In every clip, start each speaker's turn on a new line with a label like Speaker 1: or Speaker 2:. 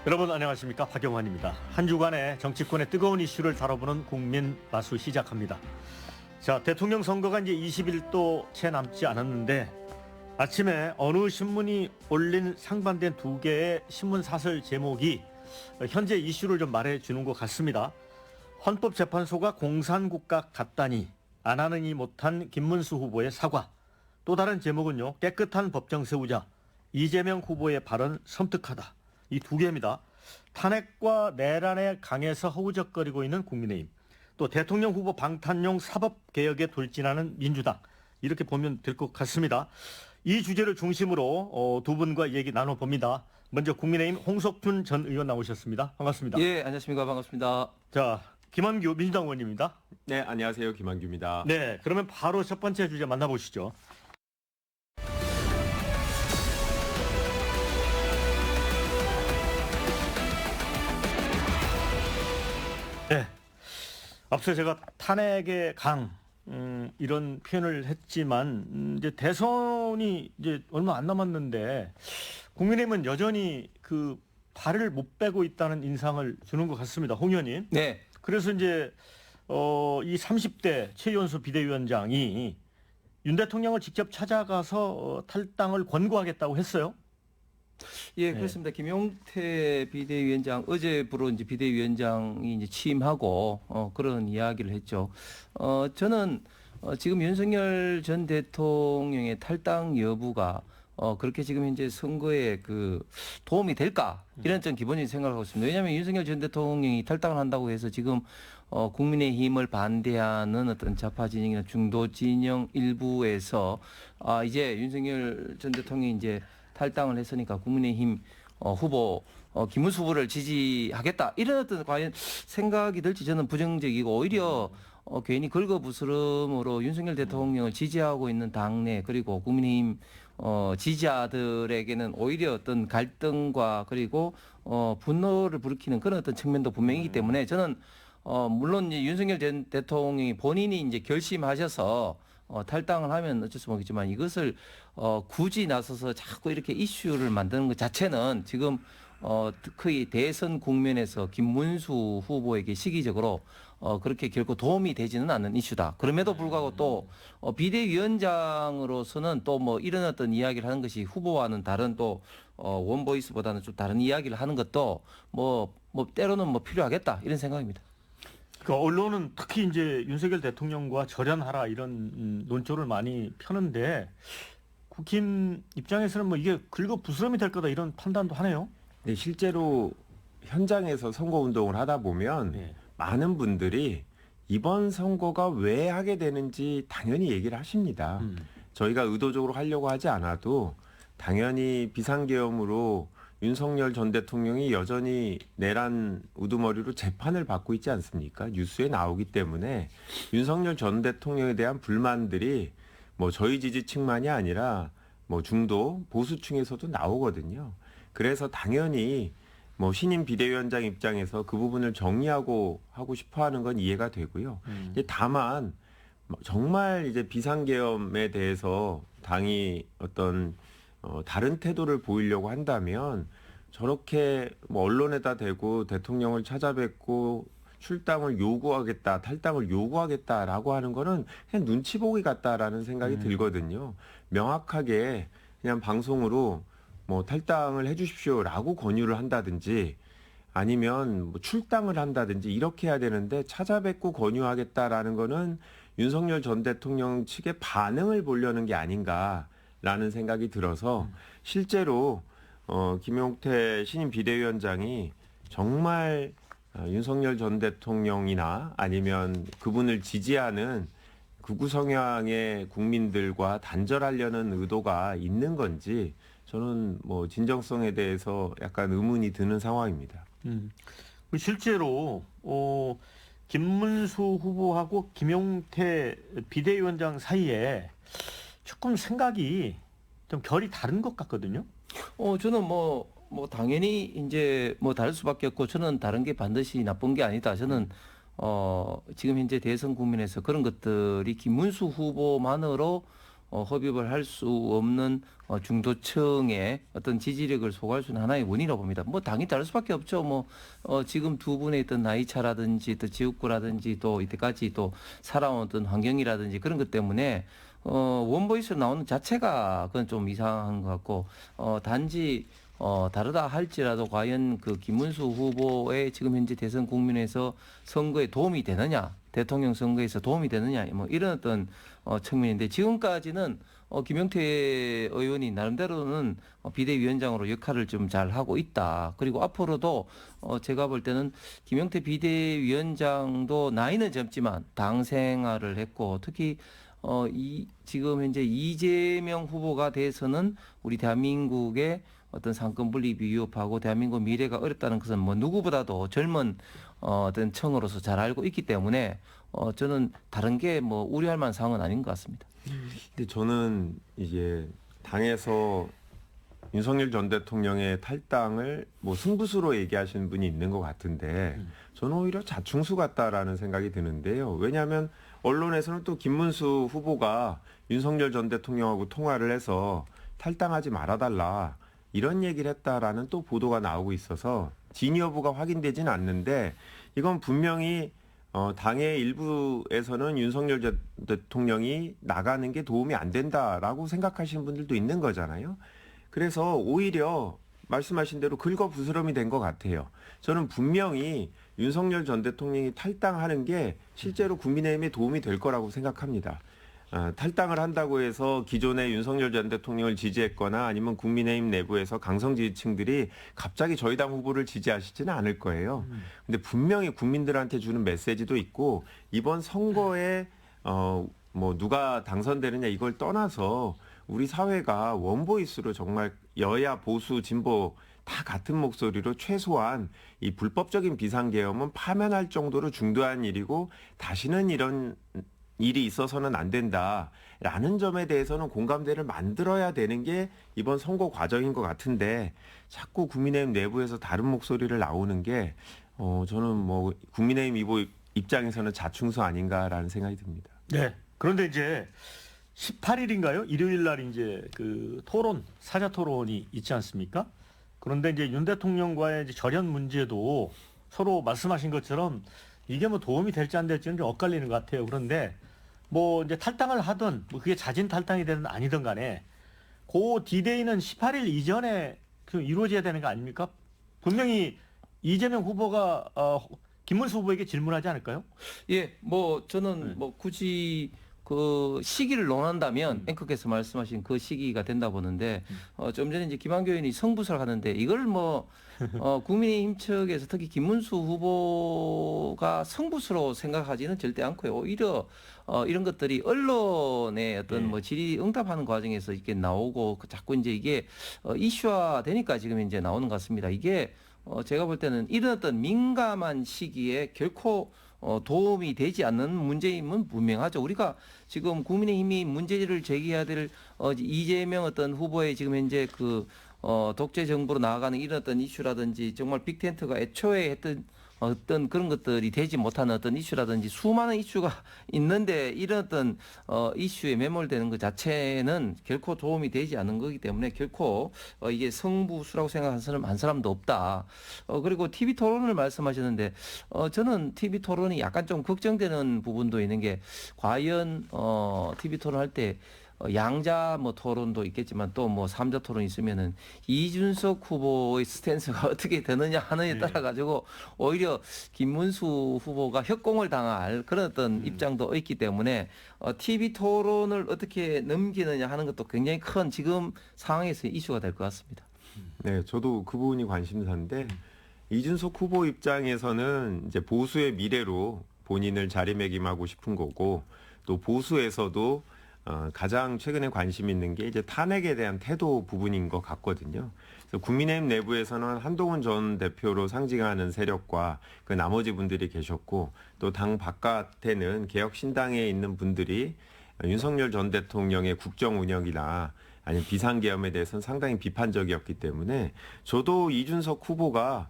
Speaker 1: 여러분 안녕하십니까, 박영환입니다. 한 주간의 정치권의 뜨거운 이슈를 다뤄보는 국민 마수 시작합니다. 자, 대통령 선거가 이제 20일도 채 남지 않았는데 아침에 어느 신문이 올린 상반된 두 개의 신문 사설 제목이 현재 이슈를 좀 말해주는 것 같습니다. 헌법재판소가 공산국가 같다니 안 하느니 못한 김문수 후보의 사과. 또 다른 제목은요, 깨끗한 법정 세우자 이재명 후보의 발언 섬뜩하다. 이 두 개입니다. 탄핵과 내란에 강해서 허우적거리고 있는 국민의힘, 또 대통령 후보 방탄용 사법개혁에 돌진하는 민주당, 이렇게 보면 될 것 같습니다. 이 주제를 중심으로 두 분과 얘기 나눠봅니다. 먼저 국민의힘 홍석준 전 의원 나오셨습니다. 반갑습니다.
Speaker 2: 예, 안녕하십니까. 반갑습니다.
Speaker 1: 자, 김한규 민주당 의원입니다.
Speaker 3: 네, 안녕하세요. 김한규입니다.
Speaker 1: 네, 그러면 바로 첫 번째 주제 만나보시죠. 네, 앞서 제가 탄핵의 강 이런 표현을 했지만 이제 대선이 이제 얼마 안 남았는데 국민의힘은 여전히 그 발을 못 빼고 있다는 인상을 주는 것 같습니다. 홍 의원님.
Speaker 2: 네.
Speaker 1: 그래서 이제 이 30대 최연소 비대위원장이 윤 대통령을 직접 찾아가서 탈당을 권고하겠다고 했어요.
Speaker 2: 예, 그렇습니다. 김용태 비대위원장 어제부로 이제 비대위원장이 이제 취임하고 그런 이야기를 했죠. 저는 지금 윤석열 전 대통령의 탈당 여부가 그렇게 지금 현재 선거에 그 도움이 될까 이런 좀 기본적인 생각을 하고 있습니다. 왜냐하면 윤석열 전 대통령이 탈당을 한다고 해서 지금 국민의힘을 반대하는 어떤 좌파 진영이나 중도 진영 일부에서 이제 윤석열 전 대통령이 이제 탈당을 했으니까 국민의힘 후보 김문수 후보를 지지하겠다 이런 어떤 과연 생각이 들지 저는 부정적이고 오히려 괜히 긁어부스럼으로 윤석열 대통령을 지지하고 있는 당내 그리고 국민의힘 지지자들에게는 오히려 어떤 갈등과 그리고 분노를 불러키는 그런 어떤 측면도 분명히기 때문에 저는 물론 이제 윤석열 전 대통령이 본인이 이제 결심하셔서 탈당을 하면 어쩔 수 없겠지만 이것을 굳이 나서서 자꾸 이렇게 이슈를 만드는 것 자체는 지금 특히 대선 국면에서 김문수 후보에게 시기적으로 그렇게 결코 도움이 되지는 않는 이슈다. 그럼에도 불구하고 또 비대위원장으로서는 또 뭐 이런 어떤 이야기를 하는 것이 후보와는 다른 또 원보이스보다는 좀 다른 이야기를 하는 것도 뭐 때로는 뭐 필요하겠다 이런 생각입니다.
Speaker 1: 그 언론은 특히 이제 윤석열 대통령과 절연하라 이런 논조를 많이 펴는데 국힘 입장에서는 뭐 이게 긁어부스럼이 될 거다 이런 판단도 하네요.
Speaker 3: 네, 실제로 현장에서 선거 운동을 하다 보면
Speaker 1: 네.
Speaker 3: 많은 분들이 이번 선거가 왜 하게 되는지 당연히 얘기를 하십니다. 저희가 의도적으로 하려고 하지 않아도 당연히 비상계엄으로 윤석열 전 대통령이 여전히 내란 우두머리로 재판을 받고 있지 않습니까? 뉴스에 나오기 때문에 윤석열 전 대통령에 대한 불만들이 뭐 저희 지지층만이 아니라 뭐 중도 보수층에서도 나오거든요. 그래서 당연히 뭐 신임 비대위원장 입장에서 그 부분을 정리하고 하고 싶어 하는 건 이해가 되고요. 다만 정말 이제 비상계엄에 대해서 당이 어떤 다른 태도를 보이려고 한다면 저렇게 뭐 언론에다 대고 대통령을 찾아뵙고 출당을 요구하겠다, 탈당을 요구하겠다라고 하는 거는 그냥 눈치 보기 같다라는 생각이 들거든요. 명확하게 그냥 방송으로 뭐 탈당을 해 주십시오라고 권유를 한다든지 아니면 뭐 출당을 한다든지 이렇게 해야 되는데 찾아뵙고 권유하겠다라는 거는 윤석열 전 대통령 측의 반응을 보려는 게 아닌가라는 생각이 들어서 실제로 김용태 신임 비대위원장이 정말 윤석열 전 대통령이나 아니면 그분을 지지하는 극우 성향의 국민들과 단절하려는 의도가 있는 건지 저는 뭐 진정성에 대해서 약간 의문이 드는 상황입니다.
Speaker 1: 실제로 김문수 후보하고 김용태 비대위원장 사이에 조금 생각이 좀 결이 다른 것 같거든요.
Speaker 2: 저는 당연히 이제 다를 수밖에 없고 저는 다른 게 반드시 나쁜 게 아니다. 저는 지금 현재 대선 국민에서 그런 것들이 김문수 후보만으로 흡입을 할 수 없는 중도층의 어떤 지지력을 소구할 수 있는 하나의 원인이라고 봅니다. 당연히 다를 수밖에 없죠. 지금 두 분의 어떤 나이 차라든지 또 지역구라든지 또 이때까지 또 살아온 어떤 환경이라든지 그런 것 때문에 원보이스로 나오는 자체가 그건 좀 이상한 것 같고 단지 다르다 할지라도 과연 그 김문수 후보의 지금 현재 대선 국민에서 선거에 도움이 되느냐, 대통령 선거에서 도움이 되느냐, 이런 어떤 측면인데 지금까지는 김용태 의원이 나름대로는 비대위원장으로 역할을 좀 잘 하고 있다. 그리고 앞으로도 제가 볼 때는 김용태 비대위원장도 나이는 젊지만 당 생활을 했고 특히 지금 현재 이재명 후보가 돼서는 우리 대한민국의 어떤 상권 분립이 위협하고 대한민국 미래가 어렵다는 것은 누구보다도 젊은 어떤 층으로서 잘 알고 있기 때문에 저는 다른 게 우려할 만한 상황은 아닌 것 같습니다.
Speaker 3: 근데 저는 이게 당에서 윤석열 전 대통령의 탈당을 승부수로 얘기하시는 분이 있는 것 같은데 저는 오히려 자충수 같다라는 생각이 드는데요. 왜냐하면 언론에서는 또 김문수 후보가 윤석열 전 대통령하고 통화를 해서 탈당하지 말아달라 이런 얘기를 했다라는 또 보도가 나오고 있어서 진위 여부가 확인되지는 않는데 이건 분명히 당의 일부에서는 윤석열 전 대통령이 나가는 게 도움이 안 된다라고 생각하시는 분들도 있는 거잖아요. 그래서 오히려 말씀하신 대로 긁어부스럼이 된 것 같아요. 저는 분명히 윤석열 전 대통령이 탈당하는 게 실제로 국민의힘에 도움이 될 거라고 생각합니다. 탈당을 한다고 해서 기존의 윤석열 전 대통령을 지지했거나 아니면 국민의힘 내부에서 강성 지지층들이 갑자기 저희 당 후보를 지지하시지는 않을 거예요. 근데 분명히 국민들한테 주는 메시지도 있고 이번 선거에 누가 당선되느냐 이걸 떠나서 우리 사회가 원보이스로 정말 여야 보수 진보 다 같은 목소리로 최소한 이 불법적인 비상계엄은 파면할 정도로 중대한 일이고 다시는 이런 일이 있어서는 안 된다라는 점에 대해서는 공감대를 만들어야 되는 게 이번 선거 과정인 것 같은데 자꾸 국민의힘 내부에서 다른 목소리를 나오는 게 저는 국민의힘 입장에서는 자충수 아닌가라는 생각이 듭니다.
Speaker 1: 네. 그런데 이제 18일인가요? 일요일 날 이제 그 사자 토론이 있지 않습니까? 그런데 이제 윤 대통령과의 이제 절연 문제도 서로 말씀하신 것처럼 이게 도움이 될지 안 될지는 좀 엇갈리는 것 같아요. 그런데 이제 탈당을 하든 그게 자진 탈당이 되든 아니든 간에 그 디데이는 18일 이전에 이루어져야 되는 거 아닙니까? 분명히 이재명 후보가 김문수 후보에게 질문하지 않을까요?
Speaker 2: 예, 저는 굳이 그 시기를 논한다면 앵커께서 말씀하신 그 시기가 된다 보는데 좀 전에 이제 김한교 의원이 성부설 하는데 이걸 국민의힘 측에서 특히 김문수 후보가 성부수로 생각하지는 절대 않고요. 오히려 이런 것들이 언론의 어떤 질의응답하는 과정에서 이렇게 나오고 자꾸 이제 이게 이슈화 되니까 지금 이제 나오는 것 같습니다. 이게 제가 볼 때는 이런 어떤 민감한 시기에 결코 도움이 되지 않는 문제임은 분명하죠. 우리가 지금 국민의힘이 문제를 제기해야 될 이재명 어떤 후보의 지금 현재 독재 정부로 나아가는 이런 어떤 이슈라든지 정말 빅텐트가 애초에 했던 어떤 그런 것들이 되지 못하는 어떤 이슈라든지 수많은 이슈가 있는데 이런 어떤 이슈에 매몰되는 것 자체는 결코 도움이 되지 않는 거기 때문에 결코 이게 성부수라고 생각하는 사람 한 사람도 없다. 그리고 TV 토론을 말씀하셨는데 저는 TV 토론이 약간 좀 걱정되는 부분도 있는 게 과연 TV 토론 할 때 양자 토론도 있겠지만 또 삼자 토론 있으면은 이준석 후보의 스탠스가 어떻게 되느냐 하느냐에 따라 가지고 오히려 김문수 후보가 협공을 당할 그런 어떤 입장도 있기 때문에 TV 토론을 어떻게 넘기느냐 하는 것도 굉장히 큰 지금 상황에서 이슈가 될 것 같습니다.
Speaker 3: 네, 저도 그 부분이 관심사인데 이준석 후보 입장에서는 이제 보수의 미래로 본인을 자리매김하고 싶은 거고 또 보수에서도 가장 최근에 관심 있는 게 이제 탄핵에 대한 태도 부분인 것 같거든요. 그래서 국민의힘 내부에서는 한동훈 전 대표로 상징하는 세력과 그 나머지 분들이 계셨고 또 당 바깥에는 개혁신당에 있는 분들이 윤석열 전 대통령의 국정 운영이나 아니면 비상계엄에 대해서는 상당히 비판적이었기 때문에 저도 이준석 후보가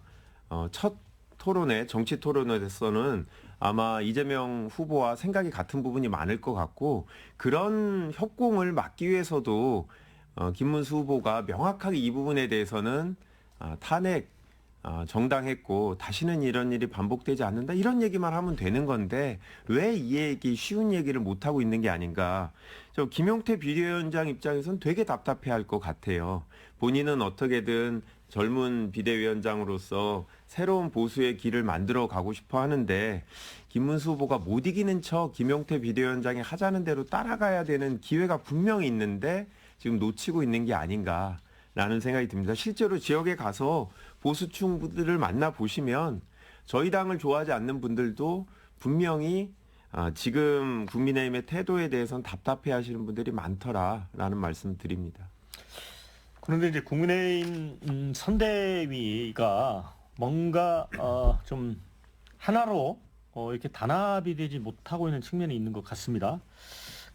Speaker 3: 첫 토론회, 정치 토론회에서는 아마 이재명 후보와 생각이 같은 부분이 많을 것 같고 그런 협공을 막기 위해서도 김문수 후보가 명확하게 이 부분에 대해서는 탄핵 정당했고 다시는 이런 일이 반복되지 않는다 이런 얘기만 하면 되는 건데 왜 이 얘기 쉬운 얘기를 못 하고 있는 게 아닌가. 저 김용태 비대위원장 입장에서는 되게 답답해할 것 같아요. 본인은 어떻게든 젊은 비대위원장으로서 새로운 보수의 길을 만들어 가고 싶어 하는데 김문수 후보가 못 이기는 척 김용태 비대위원장이 하자는 대로 따라가야 되는 기회가 분명히 있는데 지금 놓치고 있는 게 아닌가라는 생각이 듭니다. 실제로 지역에 가서 보수층 분들을 만나 보시면 저희 당을 좋아하지 않는 분들도 분명히 지금 국민의힘의 태도에 대해서는 답답해하시는 분들이 많더라라는 말씀 드립니다.
Speaker 1: 그런데 이제 국민의힘 선대위가 뭔가 좀 하나로 이렇게 단합이 되지 못하고 있는 측면이 있는 것 같습니다.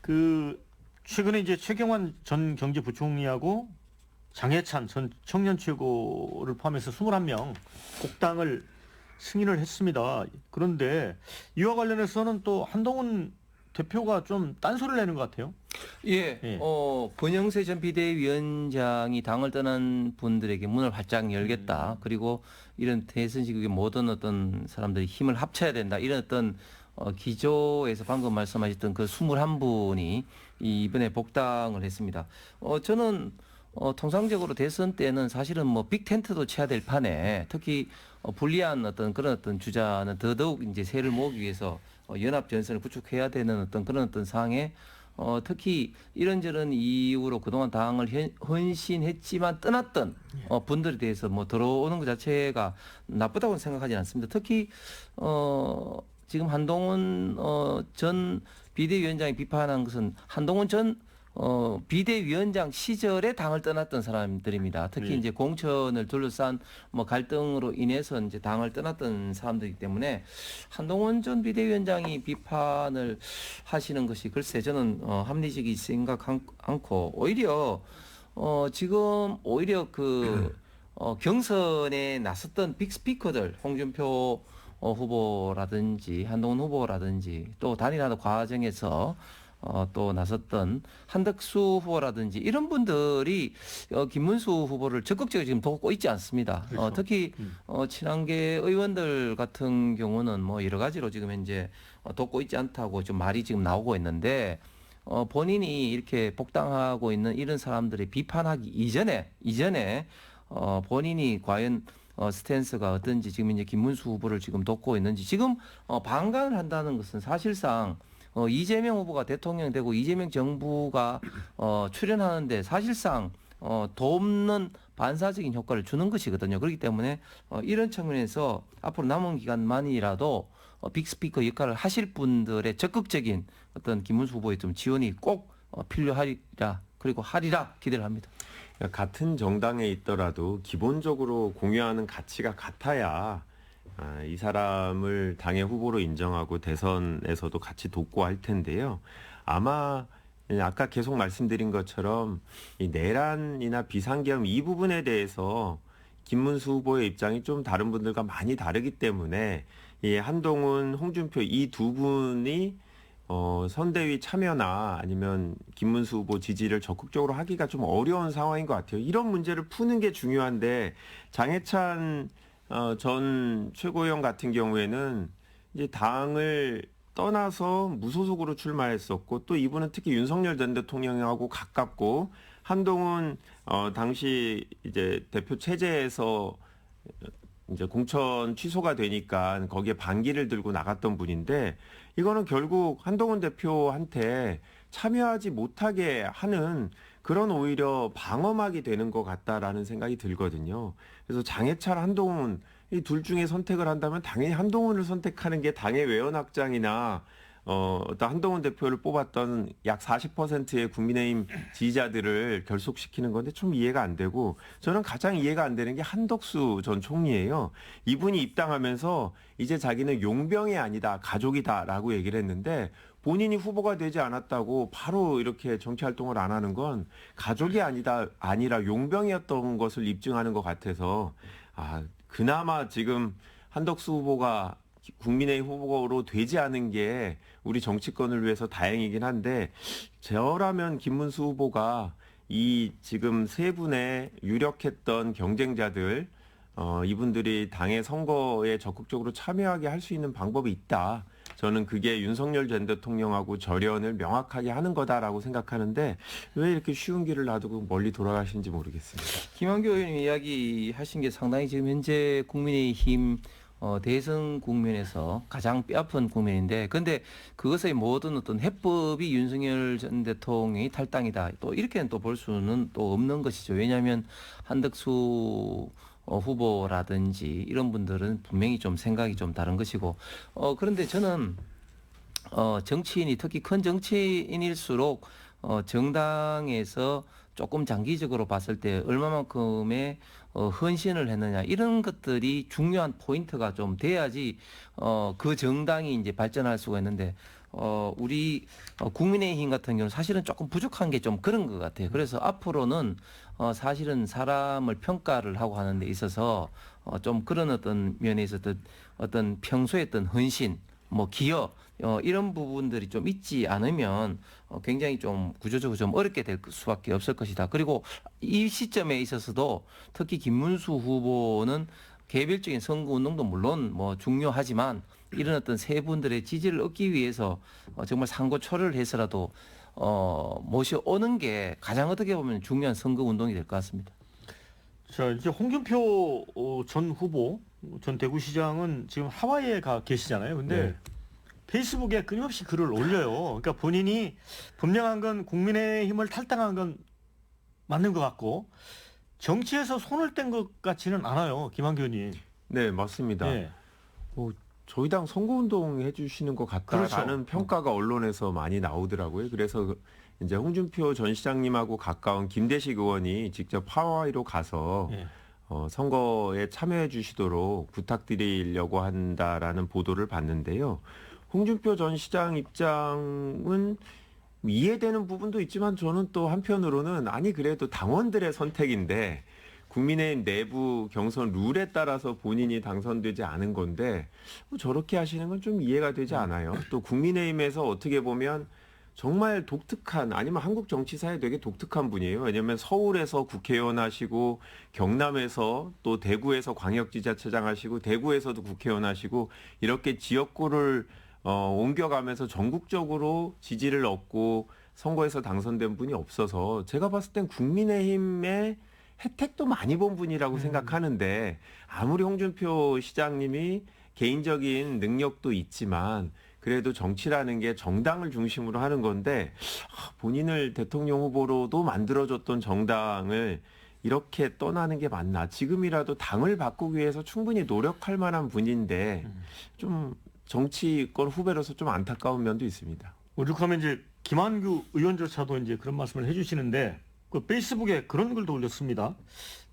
Speaker 1: 그 최근에 이제 최경환 전 경제부총리하고 장해찬 전 청년최고를 포함해서 21명 복당을 승인을 했습니다. 그런데 이와 관련해서는 또 한동훈 대표가 좀 딴소리를 내는 것 같아요.
Speaker 2: 예. 권영세 전 비대위원장이 당을 떠난 분들에게 문을 활짝 열겠다. 그리고 이런 대선 시국에 모든 어떤 사람들이 힘을 합쳐야 된다. 이런 어떤 기조에서 방금 말씀하셨던 그 21분이 이번에 복당을 했습니다. 저는 통상적으로 대선 때는 사실은 뭐 빅텐트도 쳐야 될 판에 특히 불리한 어떤 그런 어떤 주자는 더더욱 이제 세를 모으기 위해서 연합 전선을 구축해야 되는 어떤 그런 어떤 상황에 특히 이런저런 이유로 그동안 당을 헌신했지만 떠났던 분들에 대해서 뭐 들어오는 것 자체가 나쁘다고는 생각하지 않습니다. 특히 지금 한동훈 전 비대위원장이 비판한 것은 한동훈 전 비대위원장 시절에 당을 떠났던 사람들입니다. 특히 이제 공천을 둘러싼 뭐 갈등으로 인해서 이제 당을 떠났던 사람들이기 때문에 한동훈 전 비대위원장이 비판을 하시는 것이 글쎄 저는 합리적이 생각 않고 오히려 지금 오히려 그 경선에 나섰던 빅스피커들 홍준표 후보라든지 한동훈 후보라든지 또 단일화 과정에서 또 나섰던 한덕수 후보라든지 이런 분들이 김문수 후보를 적극적으로 지금 돕고 있지 않습니다.
Speaker 1: 그렇죠.
Speaker 2: 특히 친한계 의원들 같은 경우는 뭐 여러 가지로 지금 현재 돕고 있지 않다고 좀 말이 지금 나오고 있는데 본인이 이렇게 복당하고 있는 이런 사람들이 비판하기 이전에 본인이 과연 스탠스가 어떤지 지금 이제 김문수 후보를 지금 돕고 있는지 지금 방관을 한다는 것은 사실상 이재명 후보가 대통령이 되고 이재명 정부가 출연하는데 사실상 돕는 반사적인 효과를 주는 것이거든요. 그렇기 때문에 이런 측면에서 앞으로 남은 기간만이라도 빅스피커 역할을 하실 분들의 적극적인 어떤 김문수 후보의 좀 지원이 꼭 필요하리라 그리고 하리라 기대를 합니다.
Speaker 3: 같은 정당에 있더라도 기본적으로 공유하는 가치가 같아야 이 사람을 당의 후보로 인정하고 대선에서도 같이 돕고 할 텐데요. 아마 아까 계속 말씀드린 것처럼 이 내란이나 비상계엄 이 부분에 대해서 김문수 후보의 입장이 좀 다른 분들과 많이 다르기 때문에 이 한동훈, 홍준표 이 두 분이 선대위 참여나 아니면 김문수 후보 지지를 적극적으로 하기가 좀 어려운 상황인 것 같아요. 이런 문제를 푸는 게 중요한데 장해찬 전 최고위원 같은 경우에는 이제 당을 떠나서 무소속으로 출마했었고 또 이분은 특히 윤석열 전 대통령하고 가깝고 한동훈 당시 이제 대표 체제에서 이제 공천 취소가 되니까 거기에 반기를 들고 나갔던 분인데 이거는 결국 한동훈 대표한테 참여하지 못하게 하는 그런 오히려 방어막이 되는 것 같다라는 생각이 들거든요. 그래서 장해찬, 한동훈 이 둘 중에 선택을 한다면 당연히 한동훈을 선택하는 게 당의 외연 확장이나 어떤 한동훈 대표를 뽑았던 약 40%의 국민의힘 지지자들을 결속시키는 건데 좀 이해가 안 되고 저는 가장 이해가 안 되는 게 한덕수 전 총리예요. 이분이 입당하면서 이제 자기는 용병이 아니다, 가족이다라고 얘기를 했는데 본인이 후보가 되지 않았다고 바로 이렇게 정치 활동을 안 하는 건 가족이 아니라 용병이었던 것을 입증하는 것 같아서 그나마 지금 한덕수 후보가 국민의힘 후보로 되지 않은 게 우리 정치권을 위해서 다행이긴 한데 저라면 김문수 후보가 이 지금 세 분의 유력했던 경쟁자들 이분들이 당의 선거에 적극적으로 참여하게 할 수 있는 방법이 있다. 저는 그게 윤석열 전 대통령하고 절연을 명확하게 하는 거다라고 생각하는데 왜 이렇게 쉬운 길을 놔두고 멀리 돌아가시는지 모르겠습니다.
Speaker 2: 김한규 의원님 이야기하신 게 상당히 지금 현재 국민의힘 대선 국면에서 가장 뼈아픈 국면인데, 근데 그것의 모든 어떤 해법이 윤석열 전 대통령이 탈당이다, 또 이렇게는 또 볼 수는 또 없는 것이죠. 왜냐하면 한덕수 후보라든지 이런 분들은 분명히 좀 생각이 좀 다른 것이고, 그런데 저는 정치인이, 특히 큰 정치인일수록 정당에서 조금 장기적으로 봤을 때 얼마만큼의 헌신을 했느냐, 이런 것들이 중요한 포인트가 좀 돼야지 그 정당이 이제 발전할 수가 있는데, 우리 국민의힘 같은 경우는 사실은 조금 부족한 게 좀 그런 것 같아요. 그래서 앞으로는 사실은 사람을 평가를 하고 하는 데 있어서 좀 그런 어떤 면에 있어서 어떤 평소에 어떤 헌신, 뭐 기여, 이런 부분들이 좀 있지 않으면 굉장히 좀 구조적으로 좀 어렵게 될 수밖에 없을 것이다. 그리고 이 시점에 있어서도 특히 김문수 후보는 개별적인 선거 운동도 물론 뭐 중요하지만 이런 어떤 세 분들의 지지를 얻기 위해서 정말 상고초를 해서라도 모셔오는 게 가장 어떻게 보면 중요한 선거 운동이 될 것 같습니다.
Speaker 1: 자, 이제 홍준표 전 후보, 전 대구시장은 지금 하와이에 가 계시잖아요. 근데
Speaker 3: 네.
Speaker 1: 페이스북에 끊임없이 글을 올려요. 그러니까 본인이 분명한 건 국민의힘을 탈당한 건 맞는 것 같고 정치에서 손을 뗀 것 같지는 않아요, 김한규 의원님.
Speaker 3: 네, 맞습니다.
Speaker 1: 네.
Speaker 3: 저희 당 선거운동 해주시는 것 같다라는
Speaker 1: 그렇죠.
Speaker 3: 평가가 언론에서 많이 나오더라고요. 그래서 이제 홍준표 전 시장님하고 가까운 김대식 의원이 직접 하와이로 가서
Speaker 1: 네.
Speaker 3: 선거에 참여해 주시도록 부탁드리려고 한다라는 보도를 봤는데요. 홍준표 전 시장 입장은 이해되는 부분도 있지만 저는 또 한편으로는 아니 그래도 당원들의 선택인데 국민의힘 내부 경선 룰에 따라서 본인이 당선되지 않은 건데 저렇게 하시는 건 좀 이해가 되지 않아요. 또 국민의힘에서 어떻게 보면 정말 독특한, 아니면 한국 정치사에 되게 독특한 분이에요. 왜냐하면 서울에서 국회의원 하시고 경남에서 또 대구에서 광역지자체장 하시고 대구에서도 국회의원 하시고 이렇게 지역구를 옮겨가면서 전국적으로 지지를 얻고 선거에서 당선된 분이 없어서 제가 봤을 땐 국민의힘의 혜택도 많이 본 분이라고 생각하는데 아무리 홍준표 시장님이 개인적인 능력도 있지만 그래도 정치라는 게 정당을 중심으로 하는 건데 본인을 대통령 후보로도 만들어줬던 정당을 이렇게 떠나는 게 맞나? 지금이라도 당을 바꾸기 위해서 충분히 노력할 만한 분인데 좀 정치권 후배로서 좀 안타까운 면도 있습니다.
Speaker 1: 오죽하면 이제 김한규 의원조차도 이제 그런 말씀을 해주시는데 그 페이스북에 그런 글도 올렸습니다.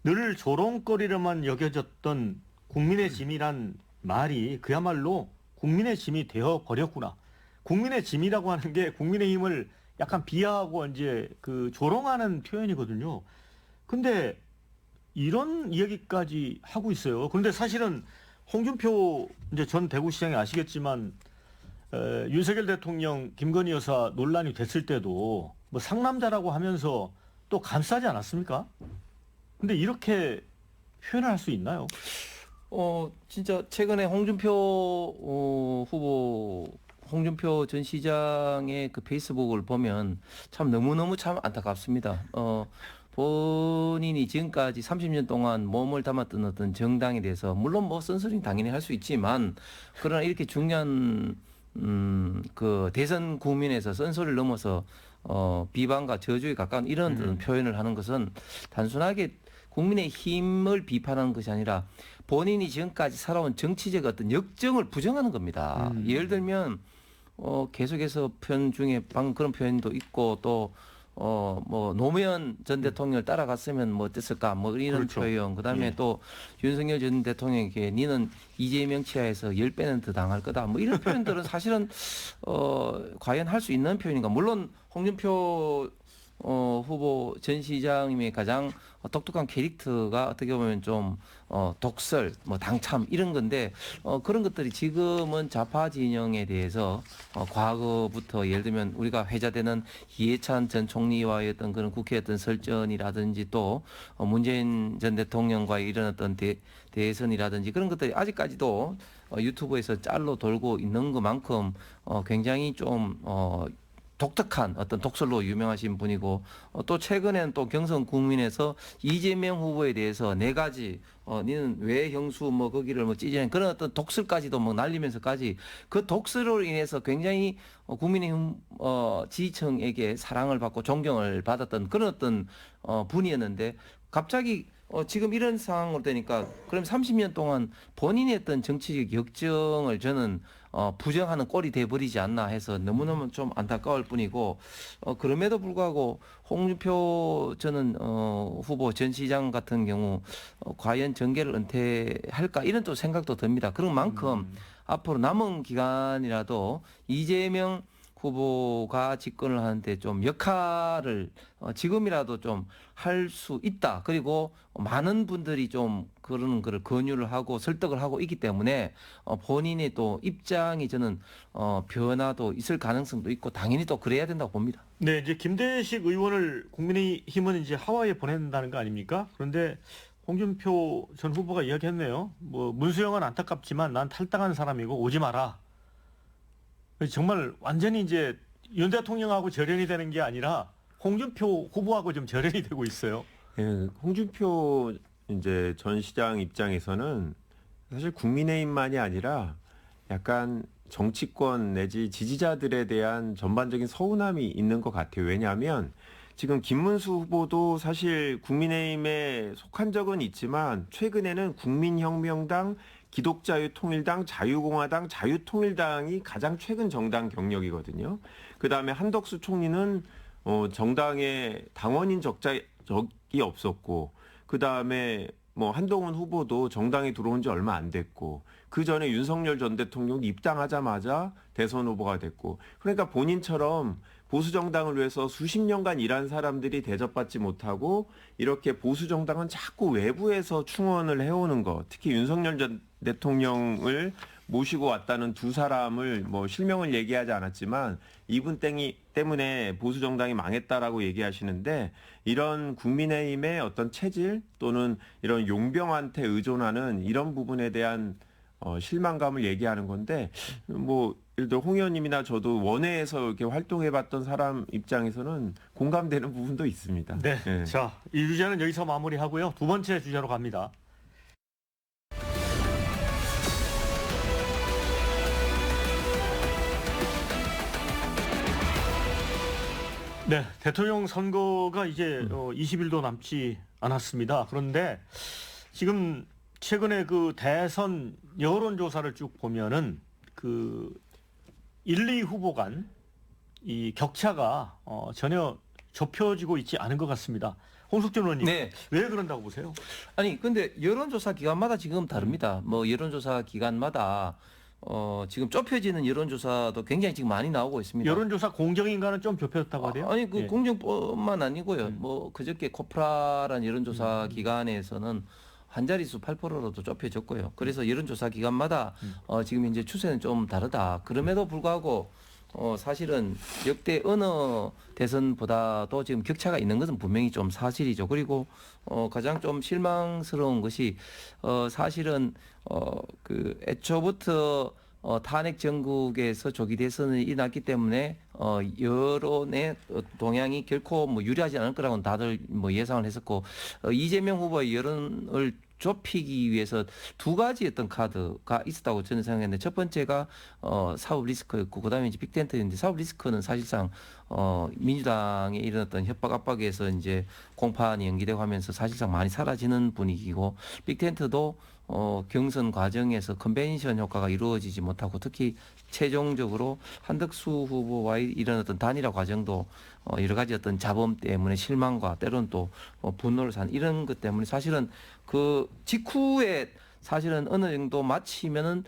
Speaker 1: 늘 조롱거리로만 여겨졌던 국민의 짐이란 말이 그야말로 국민의 짐이 되어 버렸구나. 국민의 짐이라고 하는 게 국민의힘을 약간 비하하고 이제 그 조롱하는 표현이거든요. 근데 이런 이야기까지 하고 있어요. 그런데 사실은 홍준표 이제 전 대구시장이 아시겠지만 윤석열 대통령 김건희 여사 논란이 됐을 때도 뭐 상남자라고 하면서 또 감싸지 않았습니까? 근데 이렇게 표현을 할 수 있나요?
Speaker 2: 진짜 최근에 홍준표 후보, 홍준표 전 시장의 그 페이스북을 보면 참 너무너무 참 안타깝습니다. 본인이 지금까지 30년 동안 몸을 담았던 어떤 정당에 대해서 물론 뭐 쓴소리는 당연히 할 수 있지만 그러나 이렇게 중요한 그 대선 국민에서 쓴소리를 넘어서 비방과 저주에 가까운 이런 표현을 하는 것은 단순하게 국민의 힘을 비판하는 것이 아니라 본인이 지금까지 살아온 정치적 어떤 역정을 부정하는 겁니다. 예를 들면 계속해서 표현 중에 방금 그런 표현도 있고 또 뭐 노무현 전 대통령을 따라갔으면 뭐 어땠을까 뭐 이런
Speaker 1: 그렇죠.
Speaker 2: 표현 그다음에
Speaker 1: 예.
Speaker 2: 또 윤석열 전 대통령에게 니는 이재명 치하에서 10배는 더 당할 거다 뭐 이런 표현들은 사실은 과연 할 수 있는 표현인가 물론 홍준표 후보 전 시장님의 가장 독특한 캐릭터가 어떻게 보면 좀 독설, 뭐 당참 이런 건데 그런 것들이 지금은 좌파 진영에 대해서 과거부터 예를 들면 우리가 회자되는 이해찬 전 총리와의 어떤 그런 국회 어떤 설전이라든지 또 문재인 전 대통령과의 이런 어떤 대선이라든지 그런 것들이 아직까지도 유튜브에서 짤로 돌고 있는 것만큼 굉장히 좀 독특한 어떤 독설로 유명하신 분이고 또 최근에는 또 경선 국민에서 이재명 후보에 대해서 네 가지 니는 왜 형수 뭐 거기를 뭐 찌지는 그런 어떤 독설까지도 뭐 날리면서까지 그 독설로 인해서 굉장히 국민의힘 지지층에게 사랑을 받고 존경을 받았던 그런 어떤 분이었는데 갑자기 지금 이런 상황으로 되니까 그럼 30년 동안 본인의 어떤 정치적 역정을 저는 부정하는 꼴이 돼버리지 않나 해서 너무너무 좀 안타까울 뿐이고 그럼에도 불구하고 홍준표 저는 후보 전 시장 같은 경우 과연 정계를 은퇴할까 이런 또 생각도 듭니다. 그런 만큼 앞으로 남은 기간이라도 이재명 후보가 집권을 하는데 좀 역할을 지금이라도 좀 할 수 있다. 그리고 많은 분들이 좀 그러는 거를 권유를 하고 설득을 하고 있기 때문에 본인의 또 입장이 저는 변화도 있을 가능성도 있고 당연히 또 그래야 된다고 봅니다.
Speaker 1: 네, 이제 김대식 의원을 국민의힘은 이제 하와이에 보낸다는 거 아닙니까? 그런데 홍준표 전 후보가 이야기했네요. 뭐 문수영은 안타깝지만 난 탈당한 사람이고 오지 마라. 정말 완전히 이제 윤 대통령하고 절연이 되는 게 아니라 홍준표 후보하고 좀 절연이 되고 있어요.
Speaker 3: 예, 홍준표 이제 전 시장 입장에서는 사실 국민의힘만이 아니라 약간 정치권 내지 지지자들에 대한 전반적인 서운함이 있는 것 같아요. 왜냐하면 지금 김문수 후보도 사실 국민의힘에 속한 적은 있지만 최근에는 국민혁명당, 기독자유통일당, 자유공화당, 자유통일당이 가장 최근 정당 경력이거든요. 그다음에 한덕수 총리는 정당의 당원인 적이 없었고 그다음에 뭐 한동훈 후보도 정당에 들어온 지 얼마 안 됐고 그 전에 윤석열 전 대통령이 입당하자마자 대선 후보가 됐고 그러니까 본인처럼 보수 정당을 위해서 수십 년간 일한 사람들이 대접받지 못하고 이렇게 보수 정당은 자꾸 외부에서 충원을 해오는 것, 특히 윤석열 전 대통령을 모시고 왔다는 두 사람을 뭐 실명을 얘기하지 않았지만 이분 때문에 보수 정당이 망했다라고 얘기하시는데 이런 국민의힘의 어떤 체질 또는 이런 용병한테 의존하는 이런 부분에 대한 실망감을 얘기하는 건데 뭐 예를 들어 홍 의원님이나 저도 원외에서 이렇게 활동해봤던 사람 입장에서는 공감되는 부분도 있습니다.
Speaker 1: 네.
Speaker 3: 네.
Speaker 1: 자, 이 주제는 여기서 마무리하고요. 두 번째 주제로 갑니다. 네, 대통령 선거가 이제 20일도 남지 않았습니다. 그런데 지금 최근에 그 대선 여론조사를 쭉 보면은 그 1, 2 후보 간 이 격차가 전혀 좁혀지고 있지 않은 것 같습니다. 홍석천 의원님,
Speaker 2: 네.
Speaker 1: 왜 그런다고 보세요?
Speaker 2: 아니 근데 여론조사 기관마다 지금 다릅니다. 뭐 여론조사 기관마다 지금 좁혀지는 여론조사도 굉장히 지금 많이 나오고 있습니다.
Speaker 1: 여론조사 공정인가는 좀 좁혀졌다고 하대요?
Speaker 2: 아니 그
Speaker 1: 예.
Speaker 2: 공정뿐만 아니고요. 뭐 그저께 코프라란 여론조사 기관에서는 한 자릿수 8%로도 좁혀졌고요. 그래서 여론조사 기관마다 지금 현재 추세는 좀 다르다. 그럼에도 불구하고 사실은 역대 어느 대선보다도 지금 격차가 있는 것은 분명히 좀 사실이죠. 그리고 가장 좀 실망스러운 것이 사실은 그 애초부터 탄핵 정국에서 조기 대선이 일어났기 때문에 여론의 동향이 결코 뭐 유리하지 않을 거라고는 다들 뭐 예상을 했었고 이재명 후보의 여론을 좁히기 위해서 두 가지 어떤 카드가 있었다고 저는 생각했는데 첫 번째가 사법 리스크였고 그다음에 이제 빅텐트였는데 사법 리스크는 사실상 민주당의 이런 어떤 협박 압박에서 이제 공판이 연기되고 하면서 사실상 많이 사라지는 분위기고 빅텐트도 경선 과정에서 컨벤션 효과가 이루어지지 못하고 특히 최종적으로 한덕수 후보와의 이런 어떤 단일화 과정도 여러 가지 어떤 잡음 때문에 실망과 때로는 또 분노를 산 이런 것 때문에 사실은 그 직후에 사실은 어느 정도 마치면은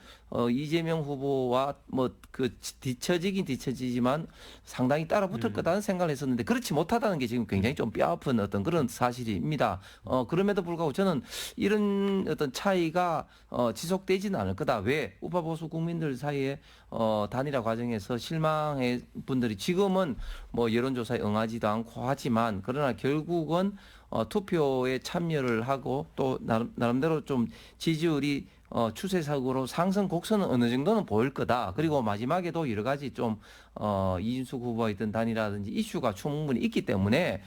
Speaker 2: 이재명 후보와 뭐 그 뒤처지긴 뒤처지지만 상당히 따라붙을 거다는 생각을 했었는데 그렇지 못하다는 게 지금 굉장히 좀 뼈아픈 어떤 그런 사실입니다. 그럼에도 불구하고 저는 이런 어떤 차이가 지속되지는 않을 거다. 왜? 우파 보수 국민들 사이에 단일화 과정에서 실망의 분들이 지금은 뭐 여론조사에 응하지도 않고 하지만 그러나 결국은 투표에 참여를 하고 또 나름대로 좀 지지율이 추세적으로 상승 곡선은 어느 정도는 보일 거다. 그리고 마지막에도 여러 가지 좀 이준석 후보와 있던 단일화라든지 이슈가 충분히 있기 때문에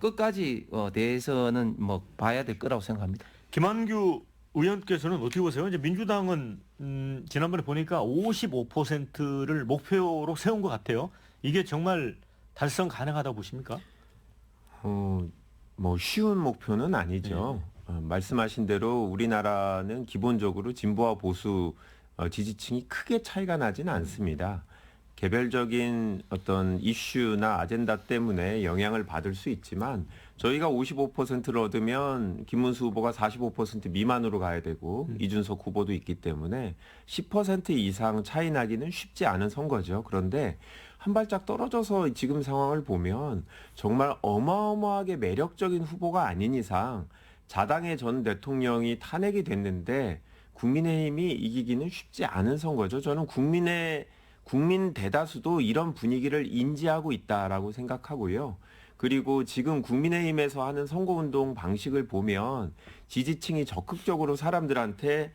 Speaker 2: 끝까지 대해서는 뭐 봐야 될 거라고 생각합니다.
Speaker 1: 김한규 의원께서는 어떻게 보세요? 이제 민주당은 지난번에 보니까 55%를 목표로 세운 것 같아요. 이게 정말 달성 가능하다고 보십니까?
Speaker 3: 뭐 쉬운 목표는 아니죠. 말씀하신 대로 우리나라는 기본적으로 진보와 보수 지지층이 크게 차이가 나지는 않습니다. 개별적인 어떤 이슈나 아젠다 때문에 영향을 받을 수 있지만 저희가 55%를 얻으면 김문수 후보가 45% 미만으로 가야 되고 이준석 후보도 있기 때문에 10% 이상 차이 나기는 쉽지 않은 선거죠. 그런데 한 발짝 떨어져서 지금 상황을 보면 정말 어마어마하게 매력적인 후보가 아닌 이상 자당의 전 대통령이 탄핵이 됐는데 국민의힘이 이기기는 쉽지 않은 선거죠. 저는 국민 대다수도 이런 분위기를 인지하고 있다라고 생각하고요. 그리고 지금 국민의힘에서 하는 선거운동 방식을 보면 지지층이 적극적으로 사람들한테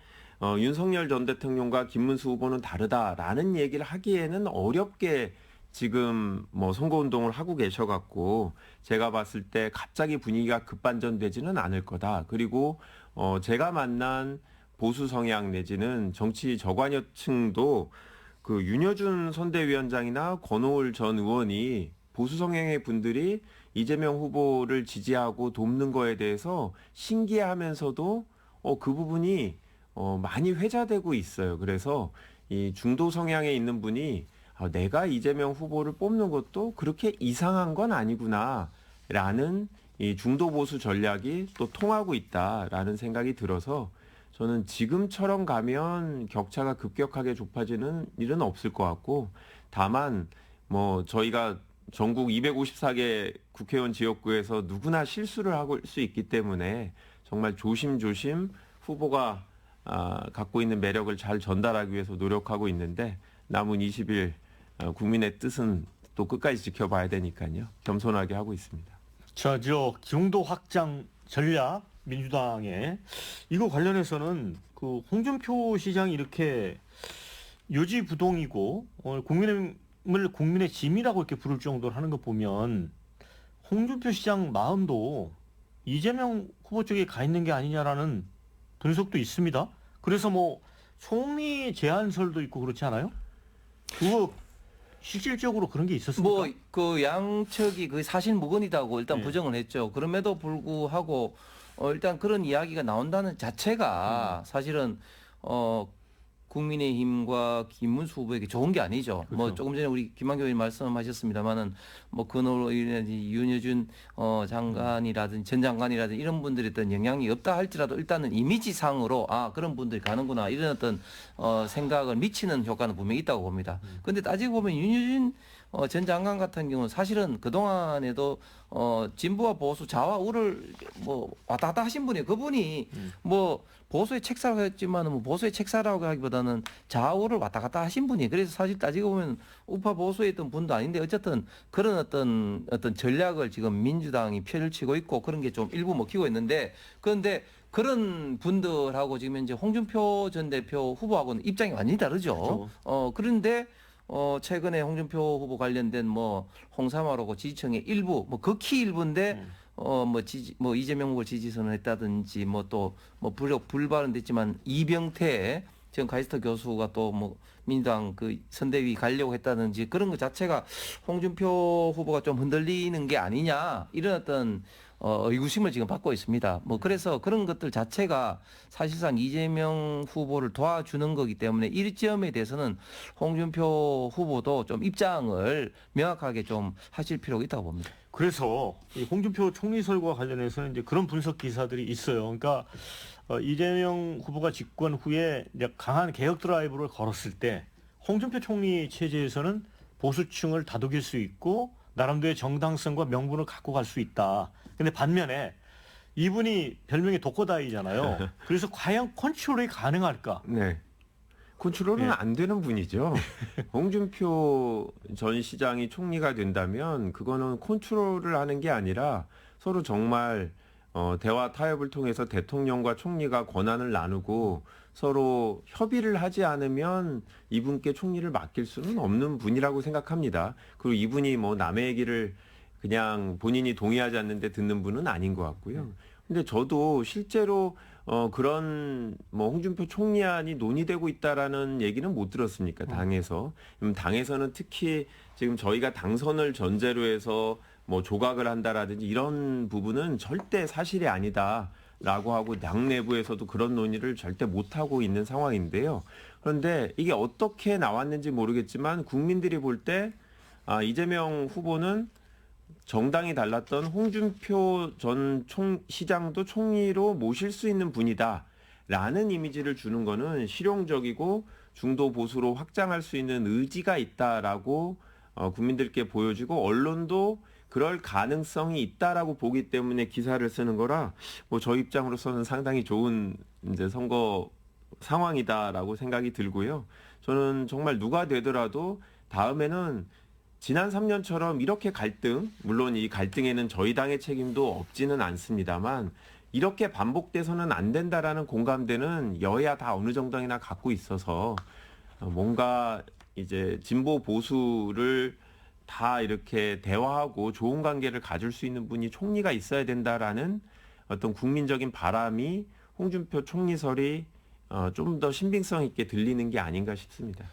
Speaker 3: 윤석열 전 대통령과 김문수 후보는 다르다라는 얘기를 하기에는 어렵게 지금 뭐 선거운동을 하고 계셔갖고 제가 봤을 때 갑자기 분위기가 급반전되지는 않을 거다. 그리고 제가 만난 보수 성향 내지는 정치 저관여층도 그 윤여준 선대위원장이나 권오을 전 의원이 보수 성향의 분들이 이재명 후보를 지지하고 돕는 거에 대해서 신기해하면서도 그 부분이 많이 회자되고 있어요. 그래서 이 중도 성향에 있는 분이 내가 이재명 후보를 뽑는 것도 그렇게 이상한 건 아니구나라는 이 중도 보수 전략이 또 통하고 있다라는 생각이 들어서 저는 지금처럼 가면 격차가 급격하게 좁아지는 일은 없을 것 같고 다만 뭐 저희가 전국 254개 국회의원 지역구에서 누구나 실수를 할 수 있기 때문에 정말 조심조심 후보가 갖고 있는 매력을 잘 전달하기 위해서 노력하고 있는데 남은 20일 국민의 뜻은 또 끝까지 지켜봐야 되니까요. 겸손하게 하고 있습니다.
Speaker 1: 자, 중도 확장 전략 민주당의 이거 관련해서는 그 홍준표 시장이 이렇게 요지부동이고 국민을 국민의 짐이라고 이렇게 부를 정도로 하는 거 보면 홍준표 시장 마음도 이재명 후보 쪽에 가 있는 게 아니냐라는 분석도 있습니다. 그래서 뭐 총리 제안설도 있고 그렇지 않아요? 그거 실질적으로 그런 게 있었습니까?
Speaker 2: 뭐 그 양측이 그 사실 무근이다고 일단
Speaker 1: 네.
Speaker 2: 부정을 했죠. 그럼에도 불구하고 일단 그런 이야기가 나온다는 자체가 사실은 국민의힘과 김문수 후보에게 좋은 게 아니죠.
Speaker 1: 그렇죠.
Speaker 2: 뭐 조금 전에 우리 김한규 의원님 말씀하셨습니다만은 뭐 그노로 윤여준 장관이라든지 전 장관이라든지 이런 분들이 어떤 영향이 없다 할지라도 일단은 이미지상으로 그런 분들이 가는구나 이런 어떤 생각을 미치는 효과는 분명히 있다고 봅니다. 그런데 따지고 보면 윤여준 전 장관 같은 경우는 사실은 그동안에도 진보와 보수 좌와 우를 뭐 왔다 갔다 하신 분이에요. 그분이 뭐 보수의 책사라고 했지만 뭐 보수의 책사라고 하기보다는 좌우를 왔다 갔다 하신 분이 그래서 사실 따지고 보면 우파 보수에 있던 분도 아닌데 어쨌든 그런 어떤 전략을 지금 민주당이 펼치고 있고 그런 게 좀 일부 먹히고 있는데 그런데 그런 분들하고 지금 이제 홍준표 전 대표 후보하고는 입장이 완전히 다르죠.
Speaker 1: 그렇죠.
Speaker 2: 그런데 최근에 홍준표 후보 관련된 뭐 홍사마로고 지지층의 일부 뭐 극히 일부인데 뭐 이재명 후보 지지선을 했다든지 뭐 또 뭐 불발언됐지만 이병태 전 카이스트 교수가 또 뭐 민주당 그 선대위 가려고 했다든지 그런 것 자체가 홍준표 후보가 좀 흔들리는 게 아니냐 이런 어떤 의구심을 지금 받고 있습니다. 뭐 그래서 그런 것들 자체가 사실상 이재명 후보를 도와주는 거기 때문에 이 점에 대해서는 홍준표 후보도 좀 입장을 명확하게 좀 하실 필요가 있다고 봅니다.
Speaker 1: 그래서 이 홍준표 총리설과 관련해서는 이제 그런 분석 기사들이 있어요. 그러니까 이재명 후보가 집권 후에 이제 강한 개혁 드라이브를 걸었을 때 홍준표 총리 체제에서는 보수층을 다독일 수 있고 나름대로의 정당성과 명분을 갖고 갈 수 있다. 근데 반면에 이분이 별명이 독거다이잖아요. 그래서 과연 컨트롤이 가능할까?
Speaker 3: 네. 컨트롤은
Speaker 1: 예.
Speaker 3: 안 되는 분이죠. 홍준표 전 시장이 총리가 된다면 그거는 컨트롤을 하는 게 아니라 서로 정말 대화 타협을 통해서 대통령과 총리가 권한을 나누고 서로 협의를 하지 않으면 이분께 총리를 맡길 수는 없는 분이라고 생각합니다. 그리고 이분이 뭐 남의 얘기를 그냥 본인이 동의하지 않는데 듣는 분은 아닌 것 같고요. 근데 저도 실제로 그런 뭐 홍준표 총리안이 논의되고 있다라는 얘기는 못 들었습니까? 당에서. 당에서는 특히 지금 저희가 당선을 전제로 해서 뭐 조각을 한다라든지 이런 부분은 절대 사실이 아니다라고 하고 당 내부에서도 그런 논의를 절대 못 하고 있는 상황인데요. 그런데 이게 어떻게 나왔는지 모르겠지만 국민들이 볼 때 이재명 후보는 정당이 달랐던 홍준표 전 시장도 총리로 모실 수 있는 분이다라는 이미지를 주는 거는 실용적이고 중도 보수로 확장할 수 있는 의지가 있다라고 국민들께 보여주고 언론도 그럴 가능성이 있다라고 보기 때문에 기사를 쓰는 거라 뭐 저 입장으로서는 상당히 좋은 이제 선거 상황이다라고 생각이 들고요. 저는 정말 누가 되더라도 다음에는 지난 3년처럼 이렇게 갈등, 물론 이 갈등에는 저희 당의 책임도 없지는 않습니다만 이렇게 반복돼서는 안 된다라는 공감대는 여야 다 어느 정도나 갖고 있어서 뭔가 이제 진보 보수를 다 이렇게 대화하고 좋은 관계를 가질 수 있는 분이 총리가 있어야 된다라는 어떤 국민적인 바람이 홍준표 총리설이 좀 더 신빙성 있게 들리는 게 아닌가 싶습니다.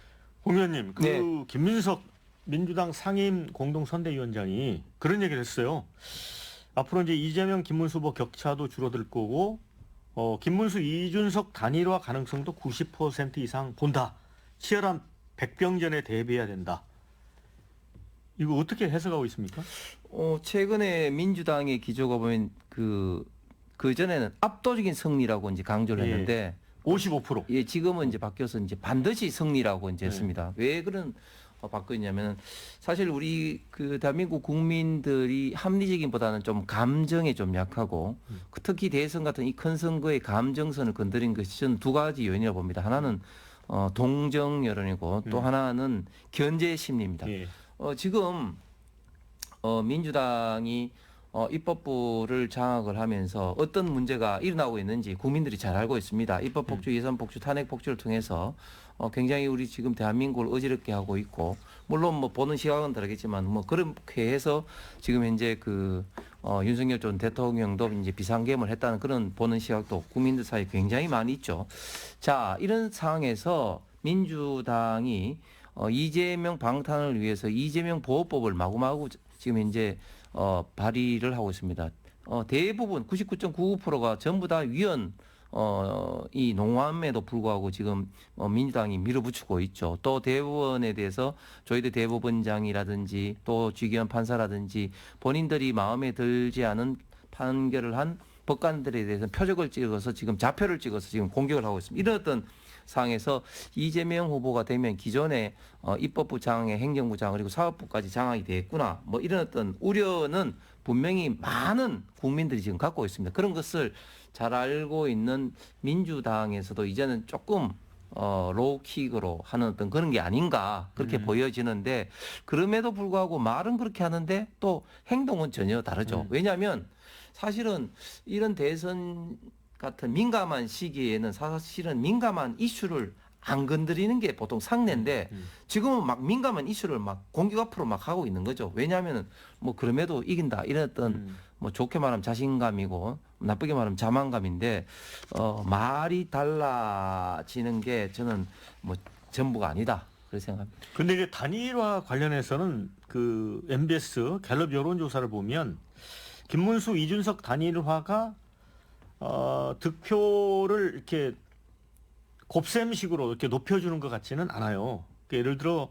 Speaker 1: 홍 의원님,
Speaker 2: 네.
Speaker 1: 김민석 민주당 상임 공동선대위원장이 그런 얘기를 했어요. 앞으로 이제 이재명, 김문수 후보 격차도 줄어들 거고, 김문수, 이준석 단일화 가능성도 90% 이상 본다. 치열한 백병전에 대비해야 된다. 이거 어떻게 해석하고 있습니까?
Speaker 2: 최근에 민주당의 기조가 보면 그 전에는 압도적인 승리라고 이제 강조를
Speaker 1: 예.
Speaker 2: 했는데
Speaker 1: 55%.
Speaker 2: 예, 지금은 이제 바뀌어서 이제 반드시 승리라고 이제
Speaker 1: 네.
Speaker 2: 했습니다. 왜 그런 바뀌었냐면 사실 우리 그 대한민국 국민들이 합리적인보다는 좀 감정에 좀 약하고 특히 대선 같은 이 큰 선거의 감정선을 건드린 것이 저는 두 가지 요인이라고 봅니다. 하나는 동정 여론이고 또 하나는 견제 심리입니다.
Speaker 1: 예.
Speaker 2: 지금 민주당이 입법부를 장악을 하면서 어떤 문제가 일어나고 있는지 국민들이 잘 알고 있습니다. 입법 폭주, 예산 폭주, 탄핵 폭주를 통해서 굉장히 우리 지금 대한민국을 어지럽게 하고 있고 물론 뭐 보는 시각은 다르겠지만 뭐 그렇게 해서 지금 현재 윤석열 전 대통령도 이제 비상계엄을 했다는 그런 보는 시각도 국민들 사이에 굉장히 많이 있죠. 자, 이런 상황에서 민주당이 이재명 방탄을 위해서 이재명 보호법을 마구마구 지금 현재 발의를 하고 있습니다. 대부분 99.99%가 전부 다 위헌 이 농함에도 불구하고 지금 민주당이 밀어붙이고 있죠. 또 대법원에 대해서 저희들 대법원장이라든지 또 주기현 판사라든지 본인들이 마음에 들지 않은 판결을 한 법관들에 대해서 표적을 찍어서 지금 자표를 찍어서 지금 공격을 하고 있습니다. 이런 어떤 상황에서 이재명 후보가 되면 기존에 입법부 장에 행정부 장 그리고 사법부까지 장악이 됐구나 뭐 이런 어떤 우려는 분명히 많은 국민들이 지금 갖고 있습니다. 그런 것을 잘 알고 있는 민주당에서도 이제는 조금 로우킥으로 하는 어떤 그런 게 아닌가 그렇게 보여지는데 그럼에도 불구하고 말은 그렇게 하는데 또 행동은 전혀 다르죠. 왜냐하면 사실은 이런 대선 같은 민감한 시기에는 사실은 민감한 이슈를 안 건드리는 게 보통 상례인데 지금은 막 민감한 이슈를 막 공격 앞으로 막 하고 있는 거죠. 왜냐하면 뭐 그럼에도 이긴다 이런 어떤 뭐 좋게 말하면 자신감이고 나쁘게 말하면 자만감인데 말이 달라지는 게 저는 뭐 전부가 아니다 그렇게 생각합니다.
Speaker 1: 근데 이제 단일화 관련해서는 그 MBS 갤럽 여론조사를 보면 김문수, 이준석 단일화가 득표를 이렇게 곱셈식으로 이렇게 높여주는 것 같지는 않아요. 그러니까 예를 들어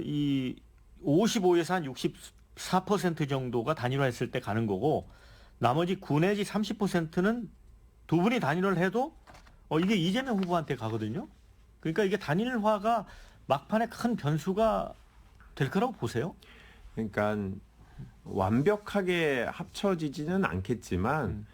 Speaker 1: 이 55에서 한 64% 정도가 단일화했을 때 가는 거고 나머지 9 내지 30%는 두 분이 단일화를 해도 이게 이재명 후보한테 가거든요. 그러니까 이게 단일화가 막판에 큰 변수가 될 거라고 보세요?
Speaker 3: 그러니까 완벽하게 합쳐지지는 않겠지만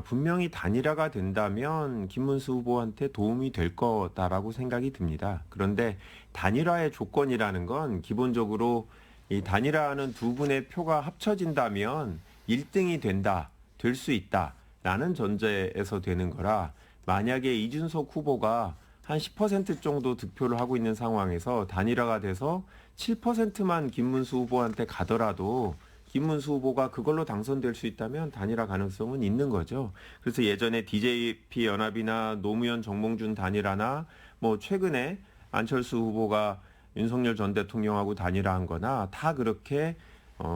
Speaker 3: 분명히 단일화가 된다면 김문수 후보한테 도움이 될 거다라고 생각이 듭니다. 그런데 단일화의 조건이라는 건 기본적으로 이 단일화하는 두 분의 표가 합쳐진다면 1등이 된다, 될 수 있다라는 전제에서 되는 거라 만약에 이준석 후보가 한 10% 정도 득표를 하고 있는 상황에서 단일화가 돼서 7%만 김문수 후보한테 가더라도 김문수 후보가 그걸로 당선될 수 있다면 단일화 가능성은 있는 거죠. 그래서 예전에 DJP 연합이나 노무현 정몽준 단일화나 뭐 최근에 안철수 후보가 윤석열 전 대통령하고 단일화한 거나 다 그렇게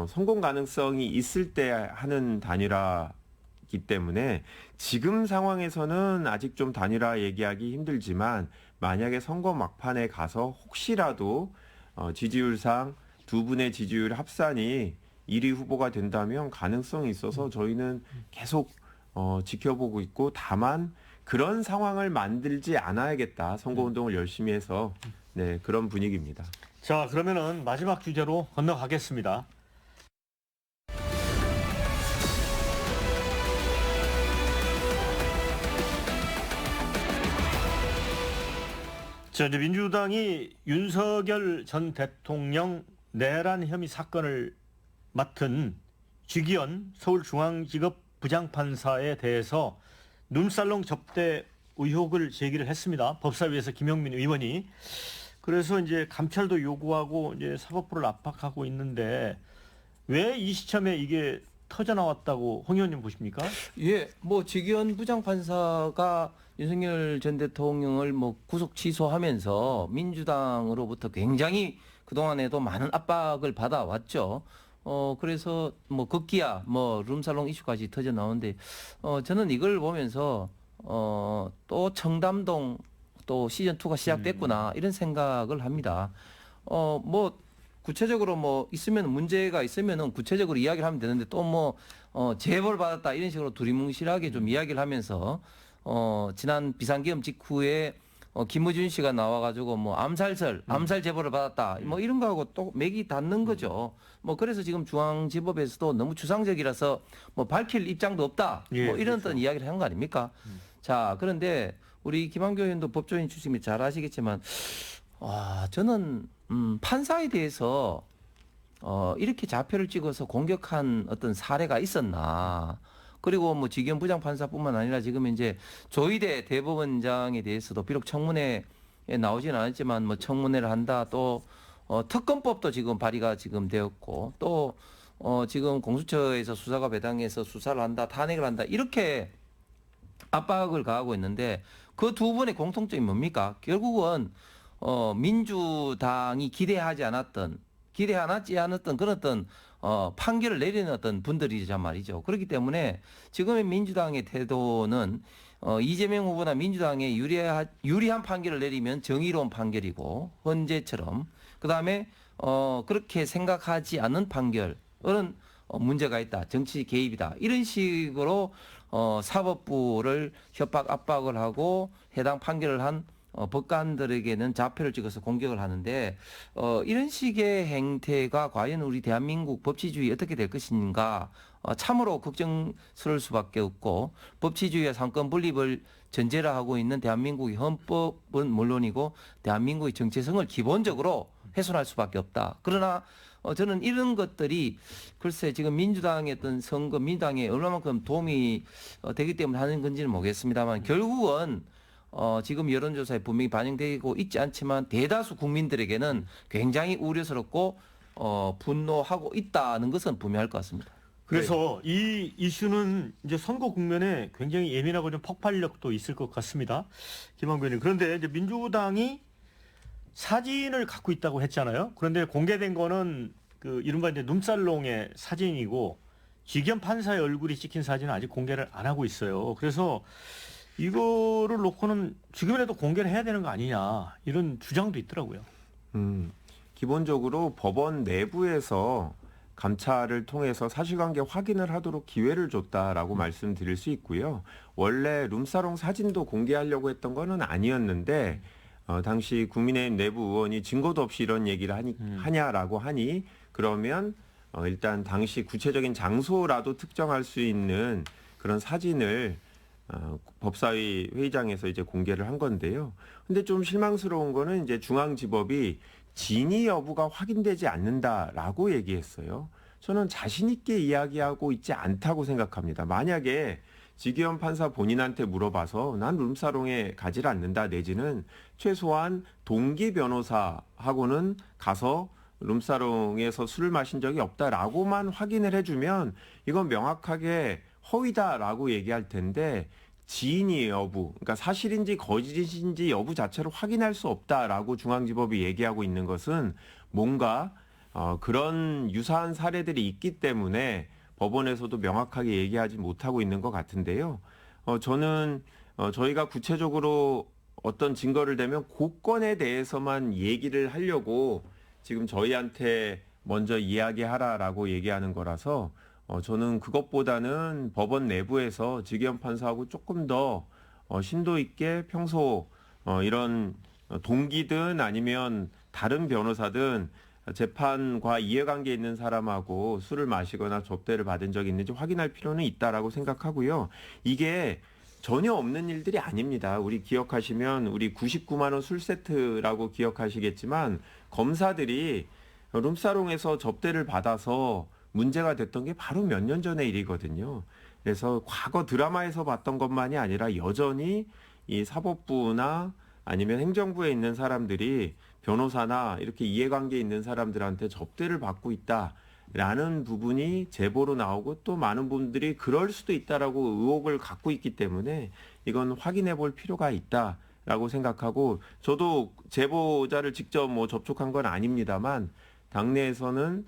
Speaker 3: 성공 가능성이 있을 때 하는 단일화이기 때문에 지금 상황에서는 아직 좀 단일화 얘기하기 힘들지만 만약에 선거 막판에 가서 혹시라도 지지율상 두 분의 지지율 합산이 1위 후보가 된다면 가능성이 있어서 저희는 계속 지켜보고 있고 다만 그런 상황을 만들지 않아야겠다. 선거운동을 열심히 해서 네, 그런 분위기입니다.
Speaker 1: 자, 그러면은 마지막 주제로 건너가겠습니다. 자, 이제 민주당이 윤석열 전 대통령 내란 혐의 사건을 맡은 쥐기현 서울중앙지법 부장판사에 대해서 눈살롱 접대 의혹을 제기를 했습니다. 법사위에서 김영민 의원이. 그래서 이제 감찰도 요구하고 이제 사법부를 압박하고 있는데 왜 이 시점에 이게 터져 나왔다고 홍 의원님 보십니까?
Speaker 2: 예, 뭐 쥐기현 부장판사가 윤석열 전 대통령을 뭐 구속 취소하면서 민주당으로부터 굉장히 그동안에도 많은 압박을 받아왔죠. 그래서 뭐 급기야 뭐 룸살롱 이슈까지 터져 나오는데 저는 이걸 보면서 또 청담동 또 시즌2가 시작됐구나 이런 생각을 합니다. 뭐 구체적으로 뭐 있으면 문제가 있으면은 구체적으로 이야기를 하면 되는데 또 뭐 제보를 받았다 이런 식으로 두리뭉실하게 좀 이야기를 하면서 지난 비상계엄 직후에 김어준 씨가 나와가지고 뭐 암살 제보를 받았다 뭐 이런 거하고 또 맥이 닿는 거죠. 뭐 그래서 지금 중앙지법에서도 너무 추상적이라서 뭐 밝힐 입장도 없다
Speaker 1: 예,
Speaker 2: 뭐 이런
Speaker 1: 그렇죠.
Speaker 2: 어떤 이야기를 한 거 아닙니까? 자, 그런데 우리 김한교 의원도 법조인 출신이 잘 아시겠지만 저는 판사에 대해서 이렇게 좌표를 찍어서 공격한 어떤 사례가 있었나. 그리고 뭐 지기현 부장판사뿐만 아니라 지금 이제 조희대 대법원장에 대해서도 비록 청문회에 나오지는 않았지만 뭐 청문회를 한다. 또 특검법도 지금 발의가 지금 되었고 또 지금 공수처에서 수사가 배당해서 수사를 한다, 탄핵을 한다 이렇게 압박을 가하고 있는데 그 두 분의 공통점이 뭡니까? 결국은 민주당이 기대하지 않았던 그런 어떤 판결을 내리는 어떤 분들이란 말이죠. 그렇기 때문에 지금의 민주당의 태도는 이재명 후보나 민주당에 유리한 판결을 내리면 정의로운 판결이고 헌재처럼 그다음에 그렇게 생각하지 않는 판결은 문제가 있다. 정치 개입이다. 이런 식으로 사법부를 협박 압박을 하고 해당 판결을 한 법관들에게는 좌표를 찍어서 공격을 하는데 이런 식의 행태가 과연 우리 대한민국 법치주의 어떻게 될 것인가 참으로 걱정스러울 수밖에 없고 법치주의와 상권 분립을 전제로 하고 있는 대한민국의 헌법은 물론이고 대한민국의 정체성을 기본적으로 훼손할 수밖에 없다. 그러나 저는 이런 것들이 글쎄 지금 민주당의 어떤 선거, 민주당에 얼마만큼 도움이 되기 때문에 하는 건지는 모르겠습니다만 결국은 지금 여론조사에 분명히 반영되고 있지 않지만 대다수 국민들에게는 굉장히 우려스럽고 분노하고 있다는 것은 분명할 것 같습니다.
Speaker 1: 그래서 이 이슈는 이제 선거 국면에 굉장히 예민하고 좀 폭발력도 있을 것 같습니다. 김한구 의원님. 그런데 이제 민주당이 사진을 갖고 있다고 했잖아요. 그런데 공개된 거는 그 이른바 이제 눈살롱의 사진이고 지겸 판사의 얼굴이 찍힌 사진은 아직 공개를 안 하고 있어요. 그래서 이거를 놓고는 지금이라도 공개를 해야 되는 거 아니냐 이런 주장도 있더라고요.
Speaker 3: 기본적으로 법원 내부에서 감찰을 통해서 사실관계 확인을 하도록 기회를 줬다라고 말씀드릴 수 있고요. 원래 룸사롱 사진도 공개하려고 했던 거는 아니었는데 당시 국민의힘 내부 의원이 증거도 없이 이런 얘기를 하냐라고 하니 그러면 일단 당시 구체적인 장소라도 특정할 수 있는 그런 사진을 법사위 회의장에서 이제 공개를 한 건데요. 근데 좀 실망스러운 거는 이제 중앙지법이 진위 여부가 확인되지 않는다라고 얘기했어요. 저는 자신 있게 이야기하고 있지 않다고 생각합니다. 만약에 지기현 판사 본인한테 물어봐서 난 룸사롱에 가지를 않는다 내지는 최소한 동기 변호사하고는 가서 룸사롱에서 술을 마신 적이 없다라고만 확인을 해주면 이건 명확하게 허위다라고 얘기할 텐데 지인이 여부, 그러니까 사실인지 거짓인지 여부 자체를 확인할 수 없다라고 중앙지법이 얘기하고 있는 것은 뭔가 그런 유사한 사례들이 있기 때문에 법원에서도 명확하게 얘기하지 못하고 있는 것 같은데요. 저는 저희가 구체적으로 어떤 증거를 대면 그 건에 대해서만 얘기를 하려고 지금 저희한테 먼저 이야기하라라고 얘기하는 거라서 저는 그것보다는 법원 내부에서 지기현 판사하고 조금 더 심도 있게 평소 이런 동기든 아니면 다른 변호사든 재판과 이해관계 있는 사람하고 술을 마시거나 접대를 받은 적이 있는지 확인할 필요는 있다라고 생각하고요. 이게 전혀 없는 일들이 아닙니다. 우리 기억하시면 우리 99만 원 술 세트라고 기억하시겠지만 검사들이 룸사롱에서 접대를 받아서 문제가 됐던 게 바로 몇 년 전의 일이거든요. 그래서 과거 드라마에서 봤던 것만이 아니라 여전히 이 사법부나 아니면 행정부에 있는 사람들이 변호사나 이렇게 이해관계 있는 사람들한테 접대를 받고 있다라는 부분이 제보로 나오고 또 많은 분들이 그럴 수도 있다라고 의혹을 갖고 있기 때문에 이건 확인해 볼 필요가 있다라고 생각하고 저도 제보자를 직접 접촉한 건 아닙니다만 당내에서는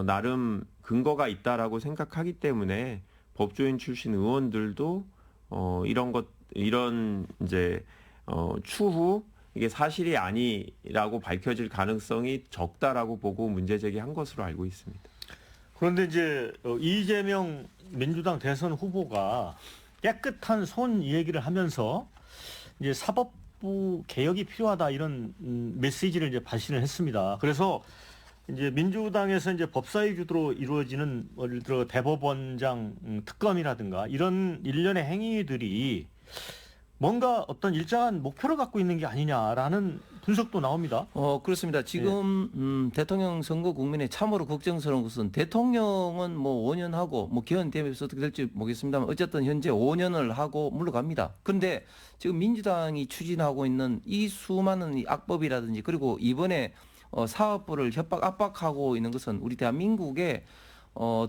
Speaker 3: 나름 근거가 있다라고 생각하기 때문에 법조인 출신 의원들도 이런 이제 추후 이게 사실이 아니라고 밝혀질 가능성이 적다라고 보고 문제 제기한 것으로 알고 있습니다.
Speaker 1: 그런데 이제 이재명 민주당 대선 후보가 깨끗한 손 얘기를 하면서 이제 사법부 개혁이 필요하다 이런 메시지를 이제 발신을 했습니다. 그래서 이제 민주당에서 이제 법사위 주도로 이루어지는 예를 들어 대법원장 특검이라든가 이런 일련의 행위들이 뭔가 어떤 일정한 목표를 갖고 있는 게 아니냐라는 분석도 나옵니다.
Speaker 2: 그렇습니다. 지금 대통령 선거 국면에 참으로 걱정스러운 것은 대통령은 5년 하고 개헌되면서 어떻게 될지 모르겠습니다만 어쨌든 현재 5년을 하고 물러갑니다. 그런데 지금 민주당이 추진하고 있는 이 수많은 악법이라든지 그리고 이번에 사업부를 압박하고 있는 것은 우리 대한민국에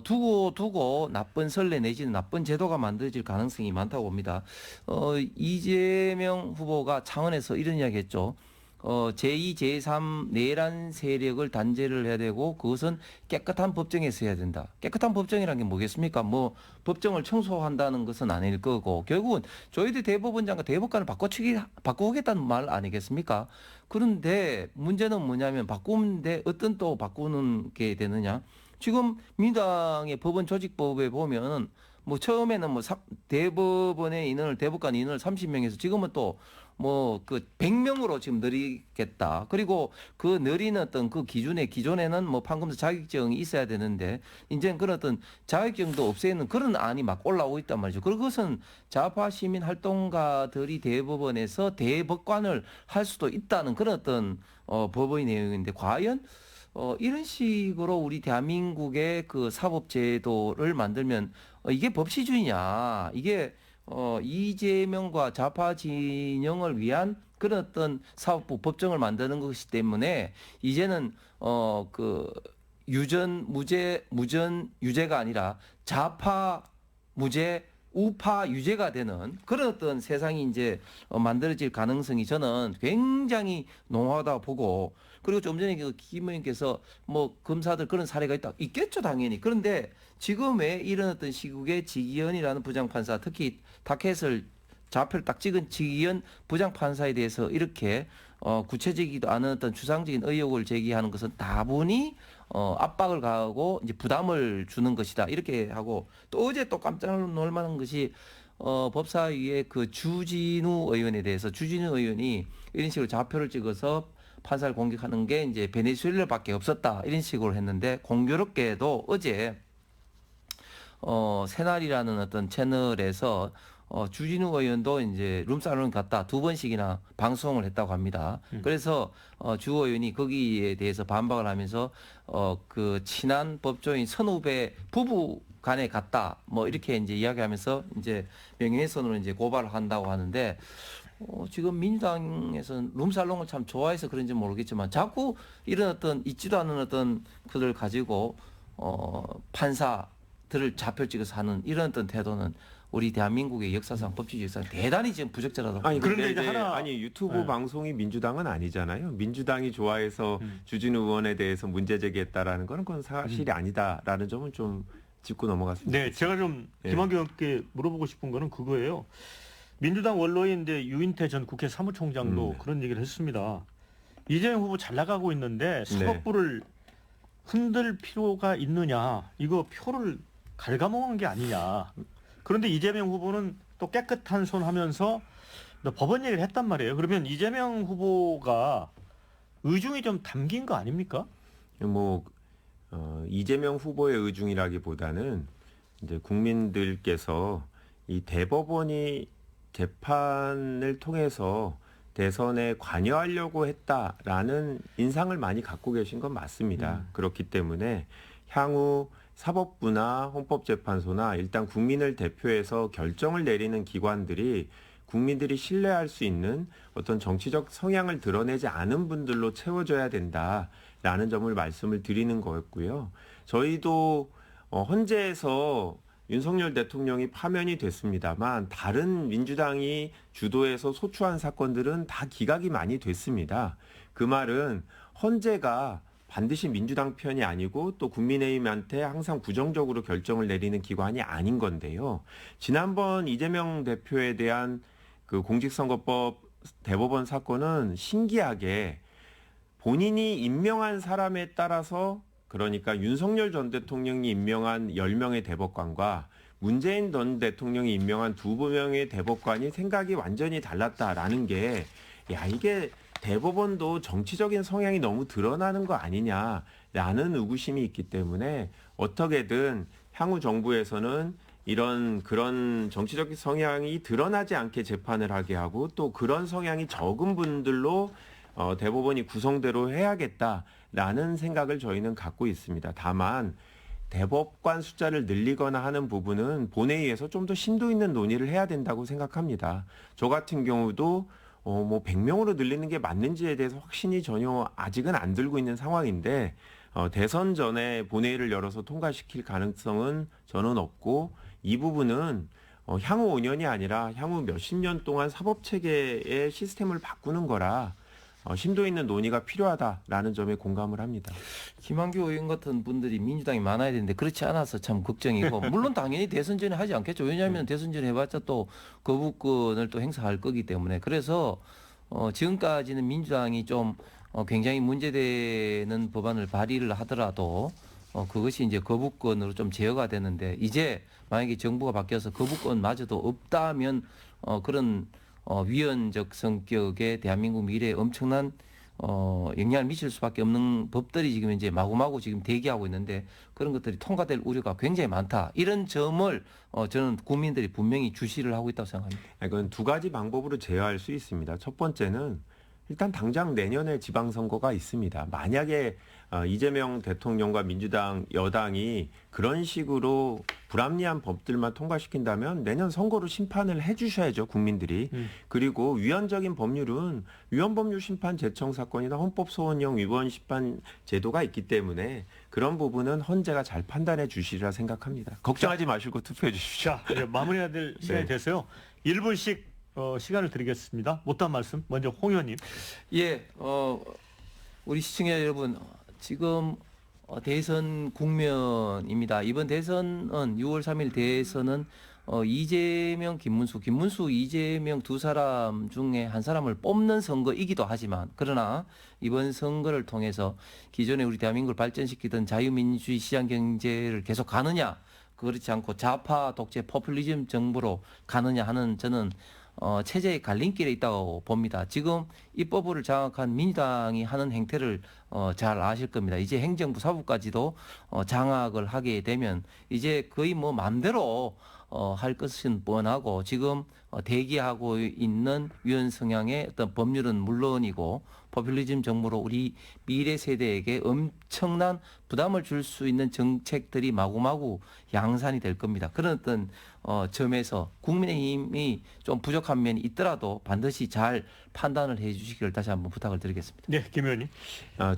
Speaker 2: 두고 나쁜 선례 내지는 나쁜 제도가 만들어질 가능성이 많다고 봅니다. 이재명 후보가 창원에서 이런 이야기 했죠. 제2, 제3 내란 세력을 단죄를 해야 되고 그것은 깨끗한 법정에서 해야 된다. 깨끗한 법정이라는 게 뭐겠습니까? 법정을 청소한다는 것은 아닐 거고 결국은 조희대 대법원장과 대법관을 바꾸겠다는 말 아니겠습니까? 그런데 문제는 뭐냐면 바꾸는데 어떤 또 바꾸는 게 되느냐? 지금 민주당의 법원 조직법에 보면 처음에는 대법원의 인원을 대법관 인원을 30명에서 지금은 또 100명으로 지금 늘리겠다. 그리고 그 늘리는 어떤 그 기존에는 판검사 자격증이 있어야 되는데 이제는 그런 어떤 자격증도 없애는 그런 안이 막 올라오고 있단 말이죠. 그것은 좌파 시민 활동가들이 대법원에서 대법관을 할 수도 있다는 그런 어떤 법의 내용인데 과연 이런 식으로 우리 대한민국의 그 사법제도를 만들면 이게 법치주의냐? 이게 이재명과 좌파 진영을 위한 그런 어떤 사법부 법정을 만드는 것이기 때문에 이제는 유전 무죄가 아니라 좌파 무죄 우파 유죄가 되는 그런 어떤 세상이 이제 만들어질 가능성이 저는 굉장히 농후하다 보고, 그리고 좀 전에 그 김 의원께서 뭐 검사들 그런 사례가 있겠죠 당연히. 그런데 지금 왜 이런 어떤 시국에 지기현이라는 부장판사, 특히 타켓을 좌표를 딱 찍은 지기현 부장판사에 대해서 이렇게 구체적이지도 않은 어떤 추상적인 의혹을 제기하는 것은 다분히 압박을 가하고 이제 부담을 주는 것이다 이렇게 하고, 또 어제 또 깜짝 놀랄 만한 것이 법사위의 그 주진우 의원에 대해서 주진우 의원이 이런 식으로 좌표를 찍어서 판사를 공격하는 게 이제 베네수엘라밖에 없었다 이런 식으로 했는데, 공교롭게도 어제 새날이라는 어떤 채널에서 주진우 의원도 이제 룸사롱 갔다 2번씩이나 방송을 했다고 합니다. 그래서 주 의원이 거기에 대해서 반박을 하면서 그 친한 법조인 선후배 부부 간에 갔다 뭐 이렇게 이제 이야기하면서 이제 명예훼손으로 이제 고발을 한다고 하는데, 지금 민주당에서는 룸살롱을 참 좋아해서 그런지 모르겠지만 자꾸 이런 어떤 있지도 않은 어떤 그들 가지고 판사들을 좌표 찍어서 하는 이런 어떤 태도는 우리 대한민국의 역사상 법치주의 역사상 대단히 지금 부적절하다고.
Speaker 3: 아니
Speaker 1: 그런데
Speaker 3: 그런데
Speaker 1: 이제
Speaker 3: 아니 유튜브
Speaker 1: 네.
Speaker 3: 방송이 민주당은 아니잖아요. 민주당이 좋아해서 주진우 의원에 대해서 문제 제기했다라는 거는 그건 사실이 아니다라는 점은 좀 짚고 넘어갔습니다.
Speaker 1: 네, 제가 좀
Speaker 3: 예.
Speaker 1: 김한규 의원께 물어보고 싶은 거는 그거예요. 민주당 원로인데 유인태 전 국회 사무총장도 그런 얘기를 했습니다. 이재명 후보 잘 나가고 있는데 사법부를 흔들 필요가 있느냐, 이거 표를 갉아먹은 게 아니냐. 그런데 이재명 후보는 또 깨끗한 손 하면서 법원 얘기를 했단 말이에요. 그러면 이재명 후보가 의중이 좀 담긴 거 아닙니까?
Speaker 3: 뭐 이재명 후보의 의중이라기보다는 이제 국민들께서 이 대법원이 재판을 통해서 대선에 관여하려고 했다라는 인상을 많이 갖고 계신 건 맞습니다. 그렇기 때문에 향후 사법부나 헌법재판소나 일단 국민을 대표해서 결정을 내리는 기관들이 국민들이 신뢰할 수 있는 어떤 정치적 성향을 드러내지 않은 분들로 채워져야 된다라는 점을 말씀을 드리는 거였고요. 저희도 헌재에서 윤석열 대통령이 파면이 됐습니다만 다른 민주당이 주도해서 소추한 사건들은 다 기각이 많이 됐습니다. 그 말은 헌재가 반드시 민주당 편이 아니고 또 국민의힘한테 항상 부정적으로 결정을 내리는 기관이 아닌 건데요. 지난번 이재명 대표에 대한 그 공직선거법 대법원 사건은 신기하게 본인이 임명한 사람에 따라서, 그러니까 윤석열 전 대통령이 임명한 10명의 대법관과 문재인 전 대통령이 임명한 2명의 대법관이 생각이 완전히 달랐다라는 게, 야, 이게 대법원도 정치적인 성향이 너무 드러나는 거 아니냐라는 의구심이 있기 때문에 어떻게든 향후 정부에서는 그런 정치적 성향이 드러나지 않게 재판을 하게 하고 또 그런 성향이 적은 분들로 대법원이 구성대로 해야겠다라는 생각을 저희는 갖고 있습니다. 다만 대법관 숫자를 늘리거나 하는 부분은 본회의에서 좀 더 심도 있는 논의를 해야 된다고 생각합니다. 저 같은 경우도 뭐 100명으로 늘리는 게 맞는지에 대해서 확신이 전혀 아직은 안 들고 있는 상황인데 대선 전에 본회의를 열어서 통과시킬 가능성은 저는 없고, 이 부분은 향후 5년이 아니라 향후 몇십 년 동안 사법체계의 시스템을 바꾸는 거라 심도 있는 논의가 필요하다라는 점에 공감을 합니다.
Speaker 2: 김한규 의원 같은 분들이 민주당이 많아야 되는데 그렇지 않아서 참 걱정이고, 물론 당연히 대선 전에 하지 않겠죠. 왜냐하면 대선 전에 해봤자 또 거부권을 또 행사할 거기 때문에. 그래서 지금까지는 민주당이 좀 굉장히 문제되는 법안을 발의를 하더라도 그것이 이제 거부권으로 좀 제어가 되는데, 이제 만약에 정부가 바뀌어서 거부권마저도 없다면 그런 위헌적 성격의 대한민국 미래에 엄청난 영향을 미칠 수밖에 없는 법들이 지금 이제 마구마구 지금 대기하고 있는데, 그런 것들이 통과될 우려가 굉장히 많다. 이런 점을 저는 국민들이 분명히 주시를 하고 있다고 생각합니다.
Speaker 3: 이건 두 가지 방법으로 제어할 수 있습니다. 첫 번째는 일단 당장 내년에 지방선거가 있습니다. 만약에 이재명 대통령과 민주당 여당이 그런 식으로 불합리한 법들만 통과시킨다면 내년 선거로 심판을 해주셔야죠, 국민들이. 그리고 위헌적인 법률은 위헌법률 심판 제청 사건이나 헌법소원형 위헌 심판 제도가 있기 때문에 그런 부분은 헌재가 잘 판단해 주시리라 생각합니다. 걱정하지 마시고 투표해 주십시오.
Speaker 1: 자, 이제 마무리해야 될 시간이
Speaker 3: 네.
Speaker 1: 됐어요. 1분씩 시간을 드리겠습니다. 못한 말씀 먼저 홍 의원님.
Speaker 2: 예, 우리 시청자 여러분, 지금 대선 국면입니다. 이번 대선은 6월 3일 대선은 이재명, 김문수, 이재명 두 사람 중에 한 사람을 뽑는 선거이기도 하지만 그러나 이번 선거를 통해서 기존에 우리 대한민국을 발전시키던 자유민주주의 시장 경제를 계속 가느냐, 그렇지 않고 좌파 독재 포퓰리즘 정부로 가느냐 하는 저는 체제의 갈림길에 있다고 봅니다. 지금 입법부를 장악한 민주당이 하는 행태를 잘 아실 겁니다. 이제 행정부 사부까지도 장악을 하게 되면 이제 거의 뭐 마음대로 할 것은 뻔하고 지금 대기하고 있는 유연 성향의 어떤 법률은 물론이고 포퓰리즘 정부로 우리 미래 세대에게 엄청난 부담을 줄 수 있는 정책들이 마구마구 양산이 될 겁니다. 그런 어떤 점에서 국민의힘이 좀 부족한 면이 있더라도 반드시 잘 판단을 해 주시기를 다시 한번 부탁을 드리겠습니다.
Speaker 1: 네, 김 의원님.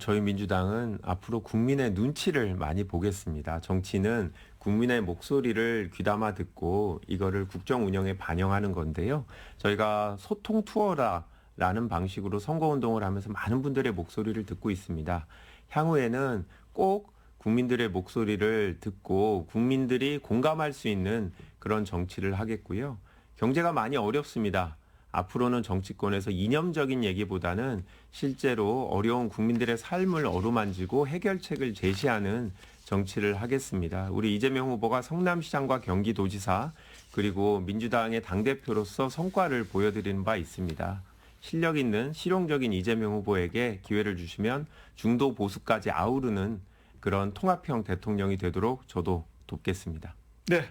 Speaker 3: 저희 민주당은 앞으로 국민의 눈치를 많이 보겠습니다. 정치는 국민의 목소리를 귀담아 듣고 이거를 국정 운영에 반영하는 건데요. 저희가 소통 투어라는 방식으로 선거운동을 하면서 많은 분들의 목소리를 듣고 있습니다. 향후에는 꼭 국민들의 목소리를 듣고 국민들이 공감할 수 있는 그런 정치를 하겠고요. 경제가 많이 어렵습니다. 앞으로는 정치권에서 이념적인 얘기보다는 실제로 어려운 국민들의 삶을 어루만지고 해결책을 제시하는 정치를 하겠습니다. 우리 이재명 후보가 성남시장과 경기도지사 그리고 민주당의 당대표로서 성과를 보여드리는 바 있습니다. 실력 있는 실용적인 이재명 후보에게 기회를 주시면 중도 보수까지 아우르는 그런 통합형 대통령이 되도록 저도 돕겠습니다.
Speaker 1: 네.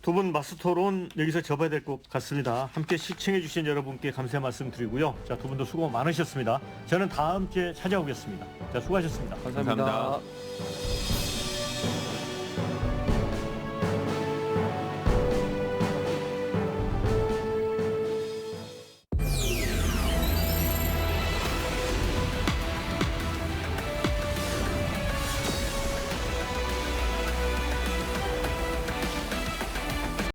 Speaker 1: 두 분 마스토론 여기서 접어야 될 것 같습니다. 함께 시청해 주신 여러분께 감사의 말씀 드리고요. 자, 두 분도 수고 많으셨습니다. 저는 다음 주에 찾아오겠습니다. 자, 수고하셨습니다.
Speaker 2: 감사합니다.
Speaker 3: 감사합니다.